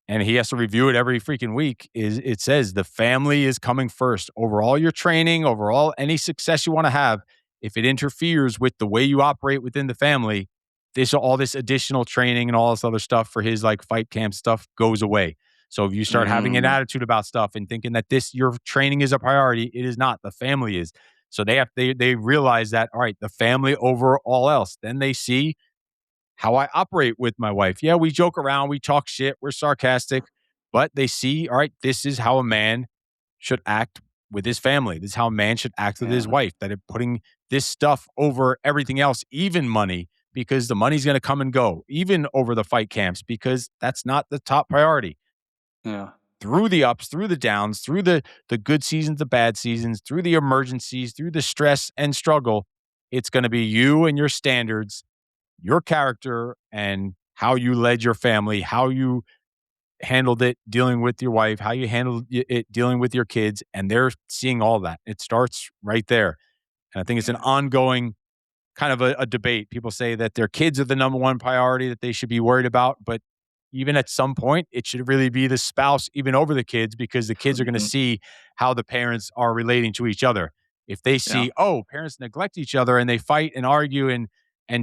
and he has to review it every freaking week, is it says the family is coming first over all your training, over all any success you wanna have. If it interferes with the way you operate within the family, all this additional training and all this other stuff for his, like, fight camp stuff goes away. So if you start having an mm, attitude about stuff and thinking that your training is a priority, it is not, the family is. So they realize that, all right, the family over all else. Then they see how I operate with my wife. Yeah, we joke around, we talk shit, we're sarcastic, but they see, all right, this is how a man should act with his family. This is how a man should act with his yeah, wife, that it putting this stuff over everything else, even money, because the money's going to come and go, even over the fight camps, because that's not the top priority. yeah, Through the ups, through the downs, through the good seasons, the bad seasons, through the emergencies, through the stress and struggle, it's going to be you and your standards, your character, and how you led your family, how you handled it dealing with your wife, how you handled it dealing with your kids, and they're seeing all that. It starts right there. And I think it's an yeah, ongoing kind of a debate. People say that their kids are the number one priority that they should be worried about, but even at some point, it should really be the spouse, even over the kids, because the kids are going to mhm, see how the parents are relating to each other. If they yeah, see, oh, parents neglect each other and they fight and argue and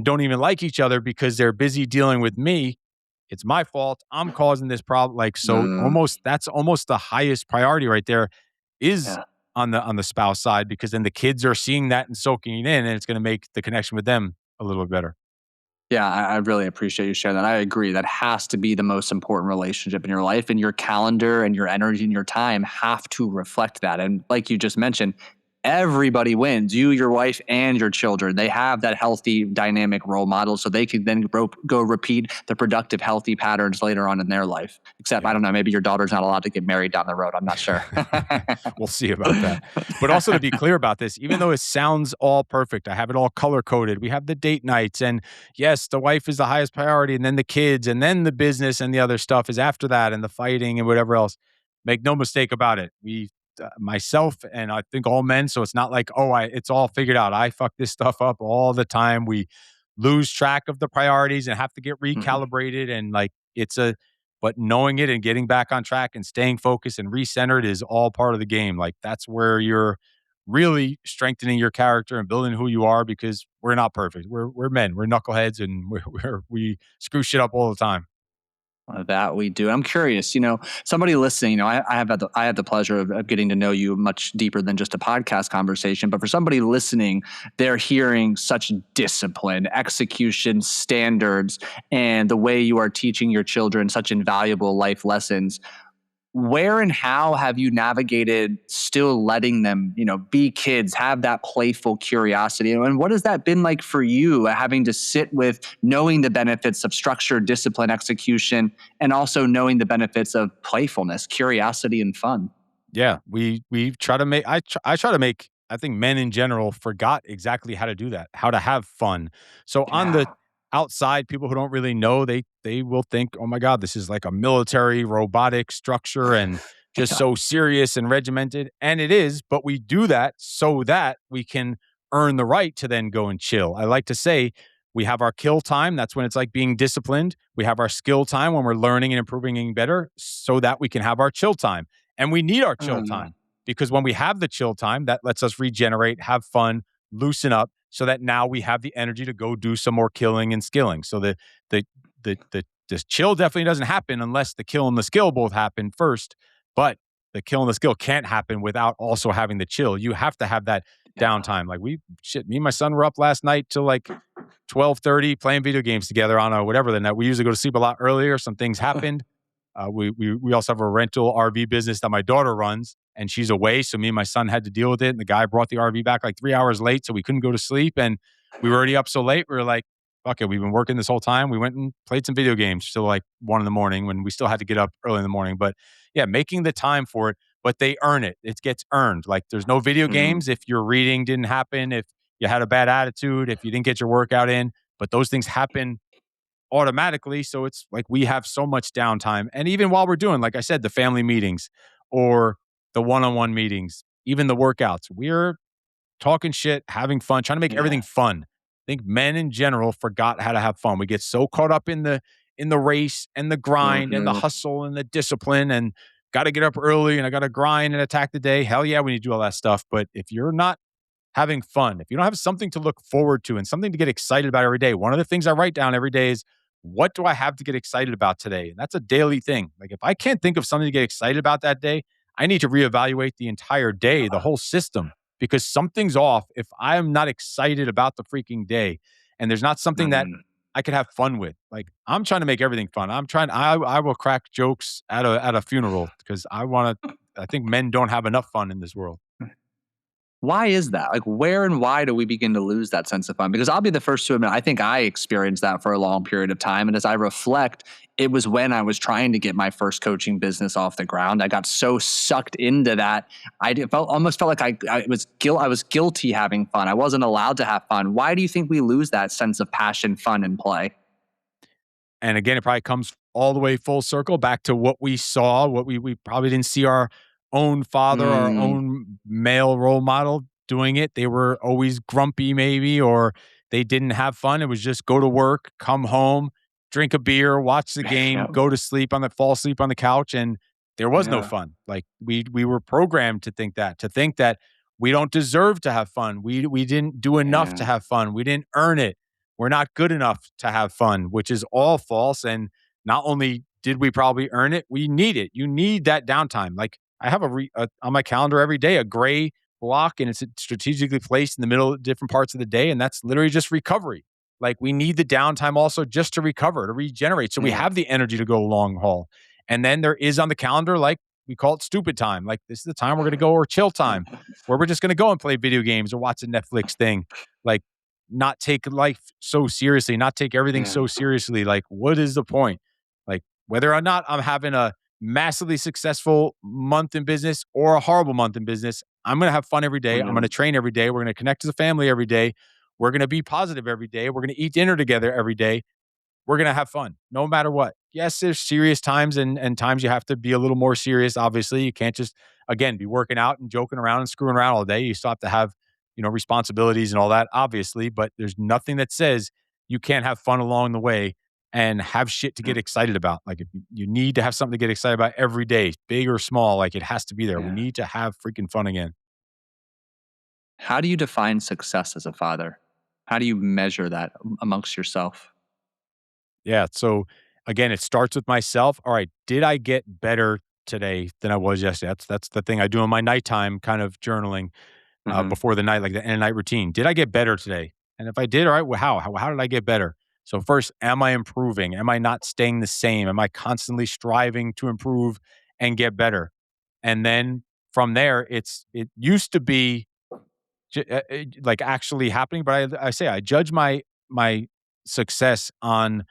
don't even like each other because they're busy dealing with me, it's my fault. I'm causing this problem. Like, so mm, almost that's almost the highest priority right there is yeah. on the spouse side, because then the kids are seeing that and soaking it in, and it's going to make the connection with them a little bit better. Yeah, I really appreciate you sharing that. I agree. That has to be the most important relationship in your life, and your calendar and your energy and your time have to reflect that. And like you just mentioned, everybody wins. You, your wife, and your children. They have that healthy, dynamic role model, so they can then go repeat the productive, healthy patterns later on in their life. Except, I Yeah. don't know, maybe your daughter's not allowed to get married down the road. I'm not sure. We'll see about that. But also, to be clear about this, even though it sounds all perfect, I have it all color coded. We have the date nights, and yes, the wife is the highest priority, and then the kids, and then the business and the other stuff is after that, and the fighting and whatever else. Make no mistake about it. Myself, and I think all men, so it's not like, oh, it's all figured out. I fuck this stuff up all the time. We lose track of the priorities and have to get Mhm. recalibrated, and like but knowing it and getting back on track and staying focused and recentered is all part of the game. Like, that's where you're really strengthening your character and building who you are, because we're not perfect. We're men. We're knuckleheads, and we screw shit up all the time. That we do. I'm curious, somebody listening, I have the pleasure of getting to know you much deeper than just a podcast conversation. But for somebody listening, they're hearing such discipline, execution standards, and the way you are teaching your children such invaluable life lessons. Where and how have you navigated still letting them, be kids, have that playful curiosity? And what has that been like for you, having to sit with knowing the benefits of structure, discipline, execution, and also knowing the benefits of playfulness, curiosity, and fun? Yeah, we try to make I try to make I think men in general forgot exactly how to do that, how to have fun. So on the Yeah. outside, people who don't really know, they will think, "Oh my god, this is like a military robotic structure and just Yeah. so serious and regimented." And it is, but we do that so that we can earn the right to then go and chill. I like to say we have our kill time, that's when it's like being disciplined. We have our skill time when we're learning and improving and getting better so that we can have our chill time. And we need our chill Uh, time because when we have the chill time, that lets us regenerate, have fun, loosen up so that now we have the energy to go do some more killing and skilling. So the the chill definitely doesn't happen unless the kill and the skill both happen first. But the kill and the skill can't happen without also having the chill. You have to have that yeah. downtime. Like me and my son were up last night till like 12:30 playing video games together on a whatever the night. We usually go to sleep a lot earlier. Some things happened. We also have a rental RV business that my daughter runs, and she's away. So me and my son had to deal with it. And the guy brought the RV back like 3 hours late, so we couldn't go to sleep. And we were already up so late. We were like, "Okay, we've been working this whole time." We went and played some video games till like 1 in the morning when we still had to get up early in the morning. But yeah, making the time for it, but they earn it. It gets earned. Like there's no video Mm, games if your reading didn't happen, if you had a bad attitude, if you didn't get your workout in. But those things happen automatically. So it's like we have so much downtime. And even while we're doing, like I said, the family meetings or the one on one meetings, even the workouts, we're talking shit, having fun, trying to make everything yeah. fun. I think men in general forgot how to have fun. We get so caught up in the race and the grind and the Mhm. hustle and the discipline and got to get up early and I got to grind and attack the day. Hell yeah, we need to do all that stuff. But if you're not having fun, if you don't have something to look forward to and something to get excited about every day, one of the things I write down every day is what do I have to get excited about today? And that's a daily thing. Like if I can't think of something to get excited about that day, I need to reevaluate the entire day, the whole system, because something's off if I am not excited about the freaking day and there's not something that Mm. I could have fun with. Like I'm trying to make everything fun. I will crack jokes at a funeral because I think men don't have enough fun in this world. Why is that? Like, where and why do we begin to lose that sense of fun? Because I'll be the first to admit, I think I experienced that for a long period of time. And as I reflect, it was when I was trying to get my first coaching business off the ground. I got so sucked into that. Almost felt like I was guilty having fun. I wasn't allowed to have fun. Why do you think we lose that sense of passion, fun, and play? And again, it probably comes all the way full circle back to what we saw, what we probably didn't see our own father, our Mm, own male role model doing it. They were always grumpy, maybe, or they didn't have fun. It was just go to work, come home, drink a beer, watch the game, yeah, go to sleep fall asleep on the couch, and there was no yeah, fun. Like we were programmed to think that we don't deserve to have fun. We didn't do enough to yeah. have fun. We didn't earn it. We're not good enough to have fun, which is all false. And not only did we probably earn it, we need it. You need that downtime. Like I have on my calendar every day a gray block, and it's strategically placed in the middle of different parts of the day, and that's literally just recovery. Like we need the downtime also just to recover, to regenerate, so we Yeah. have the energy to go long haul. And then there is on the calendar, like we call it stupid time. Like this is the time we're going to go, or chill time, where we're just going to go and play video games or watch a Netflix thing. Like not take life so seriously, not take everything Yeah. so seriously. Like, what is the point? Like, whether or not I'm having a massively successful month in business or a horrible month in business, I'm going to have fun every day. I'm going to train every day. We're going to connect as a family every day. We're going to be positive every day. We're going to eat dinner together every day. We're going to have fun no matter what. Yes, there's serious times and times you have to be a little more serious. Obviously, you can't just, again, be working out and joking around and screwing around all day. You still have to have, responsibilities and all that, obviously, but there's nothing that says you can't have fun along the way and have shit to get Mm, excited about. Like, if you need to have something to get excited about every day, big or small, like it has to be there. We yeah. need to have freaking fun again. How do you define success as a father? How do you measure that amongst yourself? Yeah. So again, it starts with myself. All right, did I get better today than I was yesterday? That's the thing I do in my nighttime kind of journaling Hmm. before the night, like the end of night routine. Did I get better today? And if I did, all right, well, how did I get better? So first, am I improving? Am I not staying the same? Am I constantly striving to improve and get better? And then from there, it used to be like actually happening, but I say I judge my success on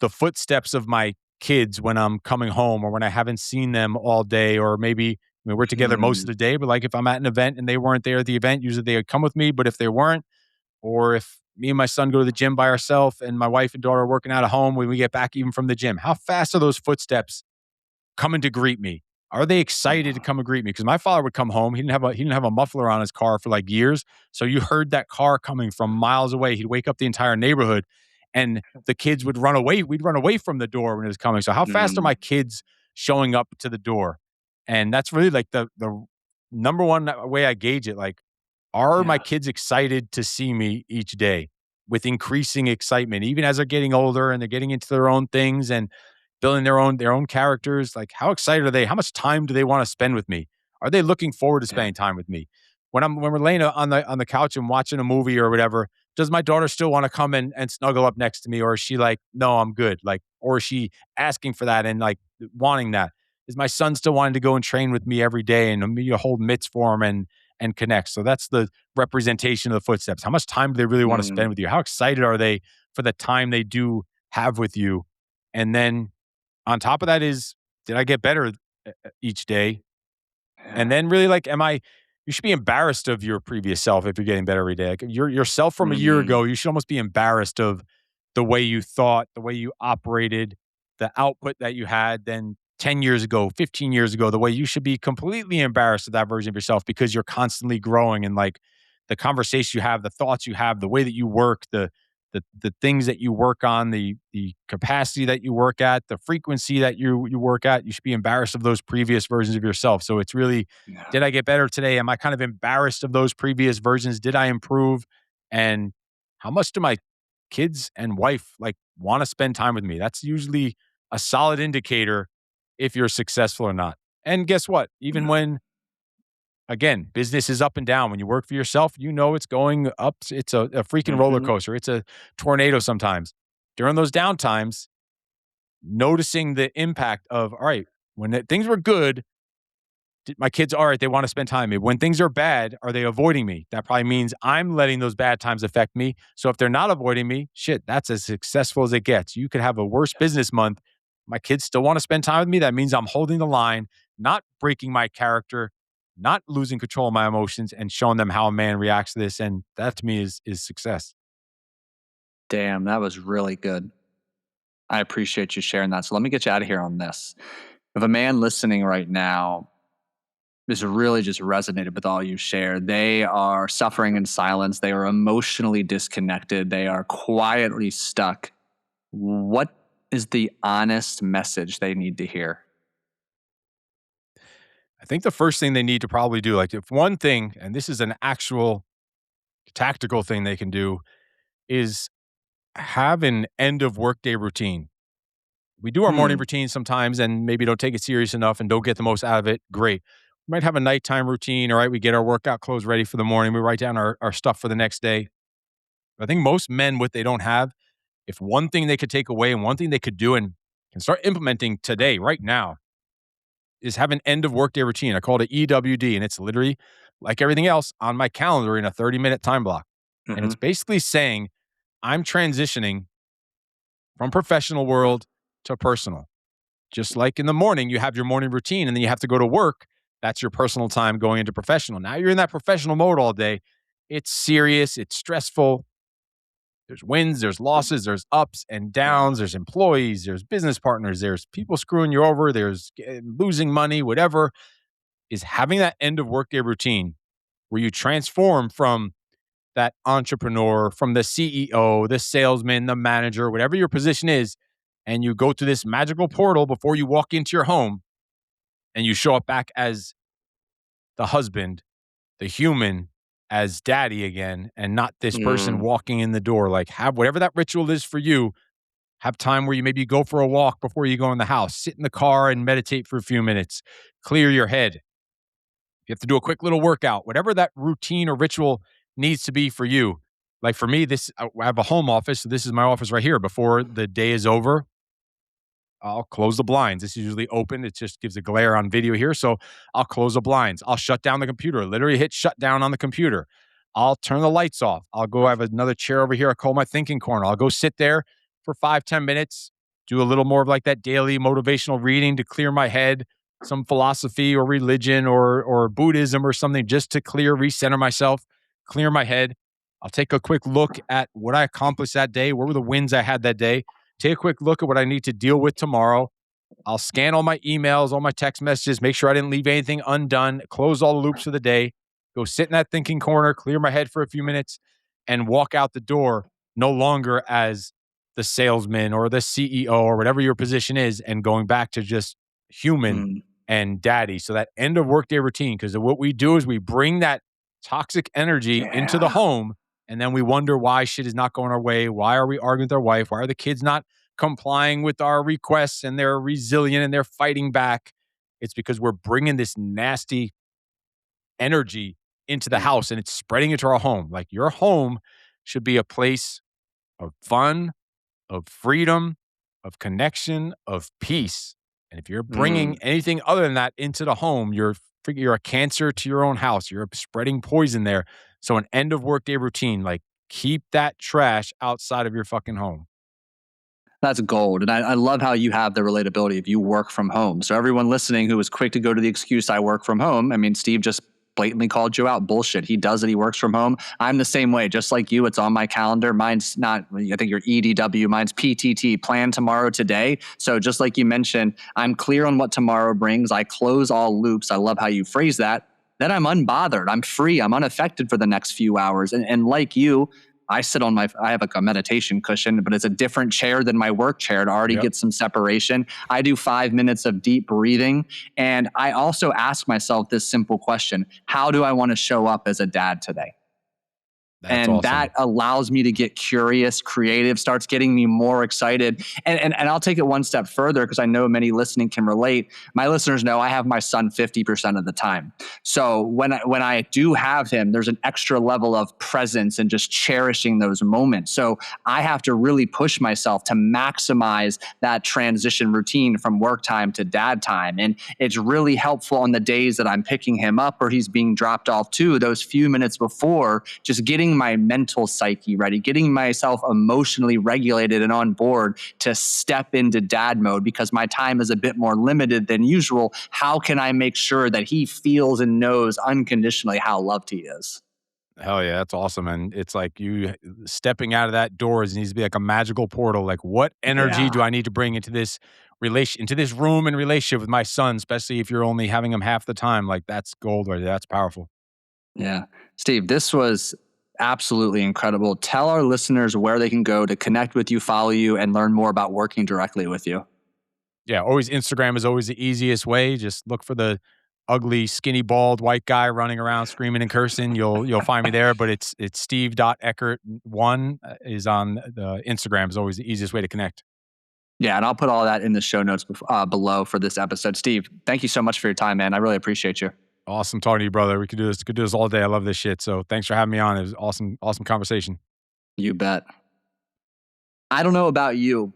the footsteps of my kids when I'm coming home or when I haven't seen them all day, or maybe I mean, we're together most of Mm, the day, but like if I'm at an event and they weren't there at the event, usually they would come with me. But if they weren't, or if me and my son go to the gym by ourselves and my wife and daughter are working out at home when we get back even from the gym, how fast are those footsteps coming to greet me? Are they excited to yeah. come and greet me? Because my father would come home. He didn't have a muffler on his car for like years. So you heard that car coming from miles away. He'd wake up the entire neighborhood and the kids would run away. We'd run away from the door when it was coming. So how fast are my Mm, kids showing up to the door? And that's really like the number one way I gauge it. Like, are my yeah. kids excited to see me each day with increasing excitement, even as they're getting older and they're getting into their own things and building their own characters? Like, how excited are they? How much time do they want to spend with me? Are they looking forward to Yeah. spending time with me? When we're laying on the couch and watching a movie or whatever, does my daughter still want to come and snuggle up next to me, or is she like, no, I'm good? Like, or is she asking for that and like wanting that? Is my son still wanting to go and train with me every day and me to hold mitts for him and connect? So that's the representation of the footsteps. How much time do they really want to spend Mm, with you? How excited are they for the time they do have with you? And then on top of that is, did I get better each day? And yeah. then really like, you should be embarrassed of your previous self if you're getting better every day. Like your yourself from a year Mm, ago, you should almost be embarrassed of the way you thought, the way you operated, the output that you had then 10 years ago, 15 years ago, the way you should be completely embarrassed of that version of yourself because you're constantly growing and like the conversation you have, the thoughts you have, the way that you work, the things that you work on, the capacity that you work at, the frequency that you work at. You should be embarrassed of those previous versions of yourself. So it's really, yeah. did I get better today? Am I kind of embarrassed of those previous versions? Did I improve? And how much do my kids and wife like want to spend time with me? That's usually a solid indicator if you're successful or not. And guess what? Even Yeah. when, again, business is up and down. When you work for yourself, you know it's going up. It's a freaking roller Hmm. coaster. It's a tornado sometimes. During those down times, noticing the impact of, all right, when things were good, my kids, all right, they want to spend time with me. When things are bad, are they avoiding me? That probably means I'm letting those bad times affect me. So if they're not avoiding me, shit, that's as successful as it gets. You could have a worse Yes. business month. My kids still want to spend time with me. That means I'm holding the line, not breaking my character, not losing control of my emotions, and showing them how a man reacts to this. And that to me is success. Damn, that was really good. I appreciate you sharing that. So let me get you out of here on this. If a man listening right now is really just resonated with all you shared, they are suffering in silence. They are emotionally disconnected. They are quietly stuck. What is the honest message they need to hear? I think the first thing they need to probably do, like if one thing, and this is an actual tactical thing they can do, is have an end of workday routine. We do our morning Hmm. routine sometimes and maybe don't take it serious enough and don't get the most out of it. Great. We might have a nighttime routine. All right. We get our workout clothes ready for the morning. We write down our stuff for the next day. I think most men, what they don't have, if one thing they could take away and one thing they could do and can start implementing today, right now, is have an end of workday routine. I call it a EWD, and it's literally like everything else on my calendar in a 30-minute time block. And Hmm. it's basically saying, I'm transitioning from professional world to personal. Just like in the morning, you have your morning routine and then you have to go to work. That's your personal time going into professional. Now you're in that professional mode all day. It's serious, it's stressful. There's wins, there's losses, there's ups and Yeah. downs, there's employees, there's business partners, there's people screwing you over, there's losing money, whatever. Is having that end of workday routine where you transform from that entrepreneur, from the CEO, the salesman, the manager, whatever your position is, and you go to this magical portal before you walk into your home and you show up back as the husband, the human, as daddy again, and not this person Mm, walking in the door. Like, have whatever that ritual is for you, Have time where you maybe go for a walk before you go in the house. Sit in the car and meditate for a few minutes. Clear your head. You have to do a quick little workout, whatever that routine or ritual needs to be for you. Like for me, I have a home office. So this is my office right here. Before the day is over, I'll close the blinds. This is usually open. It just gives a glare on video here. So I'll close the blinds. I'll shut down the computer, literally hit shut down on the computer. I'll turn the lights off. I'll go have another chair over here. I call my thinking corner. I'll go sit there for 5-10 minutes, do a little more of like that daily motivational reading to clear my head, some philosophy or religion or Buddhism or something just to recenter myself, clear my head. I'll take a quick look at what I accomplished that day. What were the wins I had that day? Take a quick look at what I need to deal with tomorrow. I'll scan all my emails, all my text messages, make sure I didn't leave anything undone, close all the loops for the day, go sit in that thinking corner, clear my head for a few minutes, and walk out the door no longer as the salesman or the CEO or whatever your position is, and going back to just human Mm, and daddy. So that end of workday routine, because what we do is we bring that toxic energy into the yeah. home, and then we wonder why shit is not going our way. Why are we arguing with our wife? Why are the kids not complying with our requests, and they're resilient and they're fighting back? It's because we're bringing this nasty energy into the Yeah. house and it's spreading into our home. Like your home should be a place of fun, of freedom, of connection, of peace. And if you're bringing Mm. anything other than that into the home, you're a cancer to your own house. You're spreading poison there. So an end of workday routine, like keep that trash outside of your fucking home. That's gold. And I love how you have the relatability of you work from home. So everyone listening who was quick to go to the excuse, I work from home. I mean, Steve just blatantly called you out. Bullshit. He does it. He works from home. I'm the same way. Just like you, it's on my calendar. Mine's not, I think your EDW, mine's PTT, plan tomorrow today. So just like you mentioned, I'm clear on what tomorrow brings. I close all loops. I love how you phrase that. Then I'm unbothered. I'm free. I'm unaffected for the next few hours. And like you, I sit on I have like a meditation cushion, but it's a different chair than my work chair to already Yep. get some separation. I do 5 minutes of deep breathing. And I also ask myself this simple question: how do I want to show up as a dad today? That's And awesome. that allows me to get curious, creative, starts getting me more excited. And I'll take it one step further, because I know many listening can relate. My listeners know I have my son 50% of the time. So when I do have him, there's an extra level of presence and just cherishing those moments. So I have to really push myself to maximize that transition routine from work time to dad time. And it's really helpful on the days that I'm picking him up or he's being dropped off too, those few minutes before, just getting my mental psyche ready, getting myself emotionally regulated and on board to step into dad mode, because my time is a bit more limited than usual. How can I make sure that he feels and knows unconditionally how loved he is? Hell yeah, that's awesome. And it's like you stepping out of that door needs to be like a magical portal. Like, what energy Yeah. do I need to bring into this into this room and relationship with my son, especially if you're only having him half the time? Like, that's gold right there. That's powerful. Yeah. Steve, this was absolutely incredible. Tell our listeners where they can go to connect with you, follow you, and learn more about working directly with you. Yeah, always Instagram is always the easiest way. Just look for the ugly, skinny, bald white guy running around screaming and cursing. You'll find me there. But it's Steve.Eckert1 is on the Instagram is always the easiest way to connect. Yeah, and I'll put all that in the show notes below for this episode. Steve, thank you so much for your time, man. I really appreciate you. Awesome talking to you, brother. We could do this all day. I love this shit. So thanks for having me on. It was awesome, awesome conversation. You bet. I don't know about you,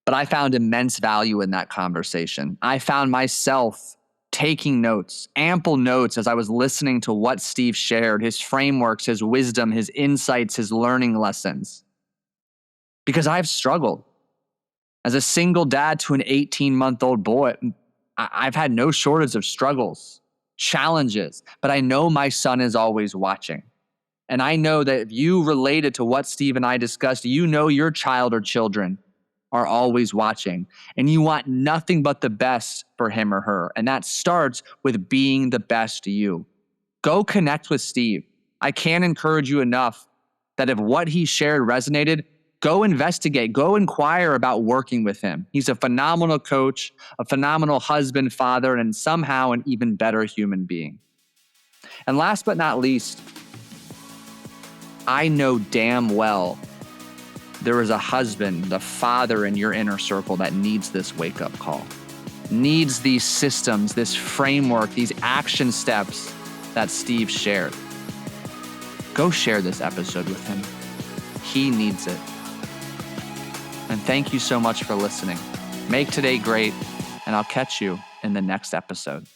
but I found immense value in that conversation. I found myself taking notes, ample notes, as I was listening to what Steve shared, his frameworks, his wisdom, his insights, his learning lessons, because I've struggled. As a single dad to an 18-month-old boy, I've had no shortage of struggles, challenges, but I know my son is always watching. And I know that if you related to what Steve and I discussed, you know your child or children are always watching, and you want nothing but the best for him or her. And that starts with being the best you. Go connect with Steve. I can't encourage you enough that if what he shared resonated, go investigate, go inquire about working with him. He's a phenomenal coach, a phenomenal husband, father, and somehow an even better human being. And last but not least, I know damn well there is a husband, a father in your inner circle that needs this wake-up call, needs these systems, this framework, these action steps that Steve shared. Go share this episode with him. He needs it. And thank you so much for listening. Make today great, and I'll catch you in the next episode.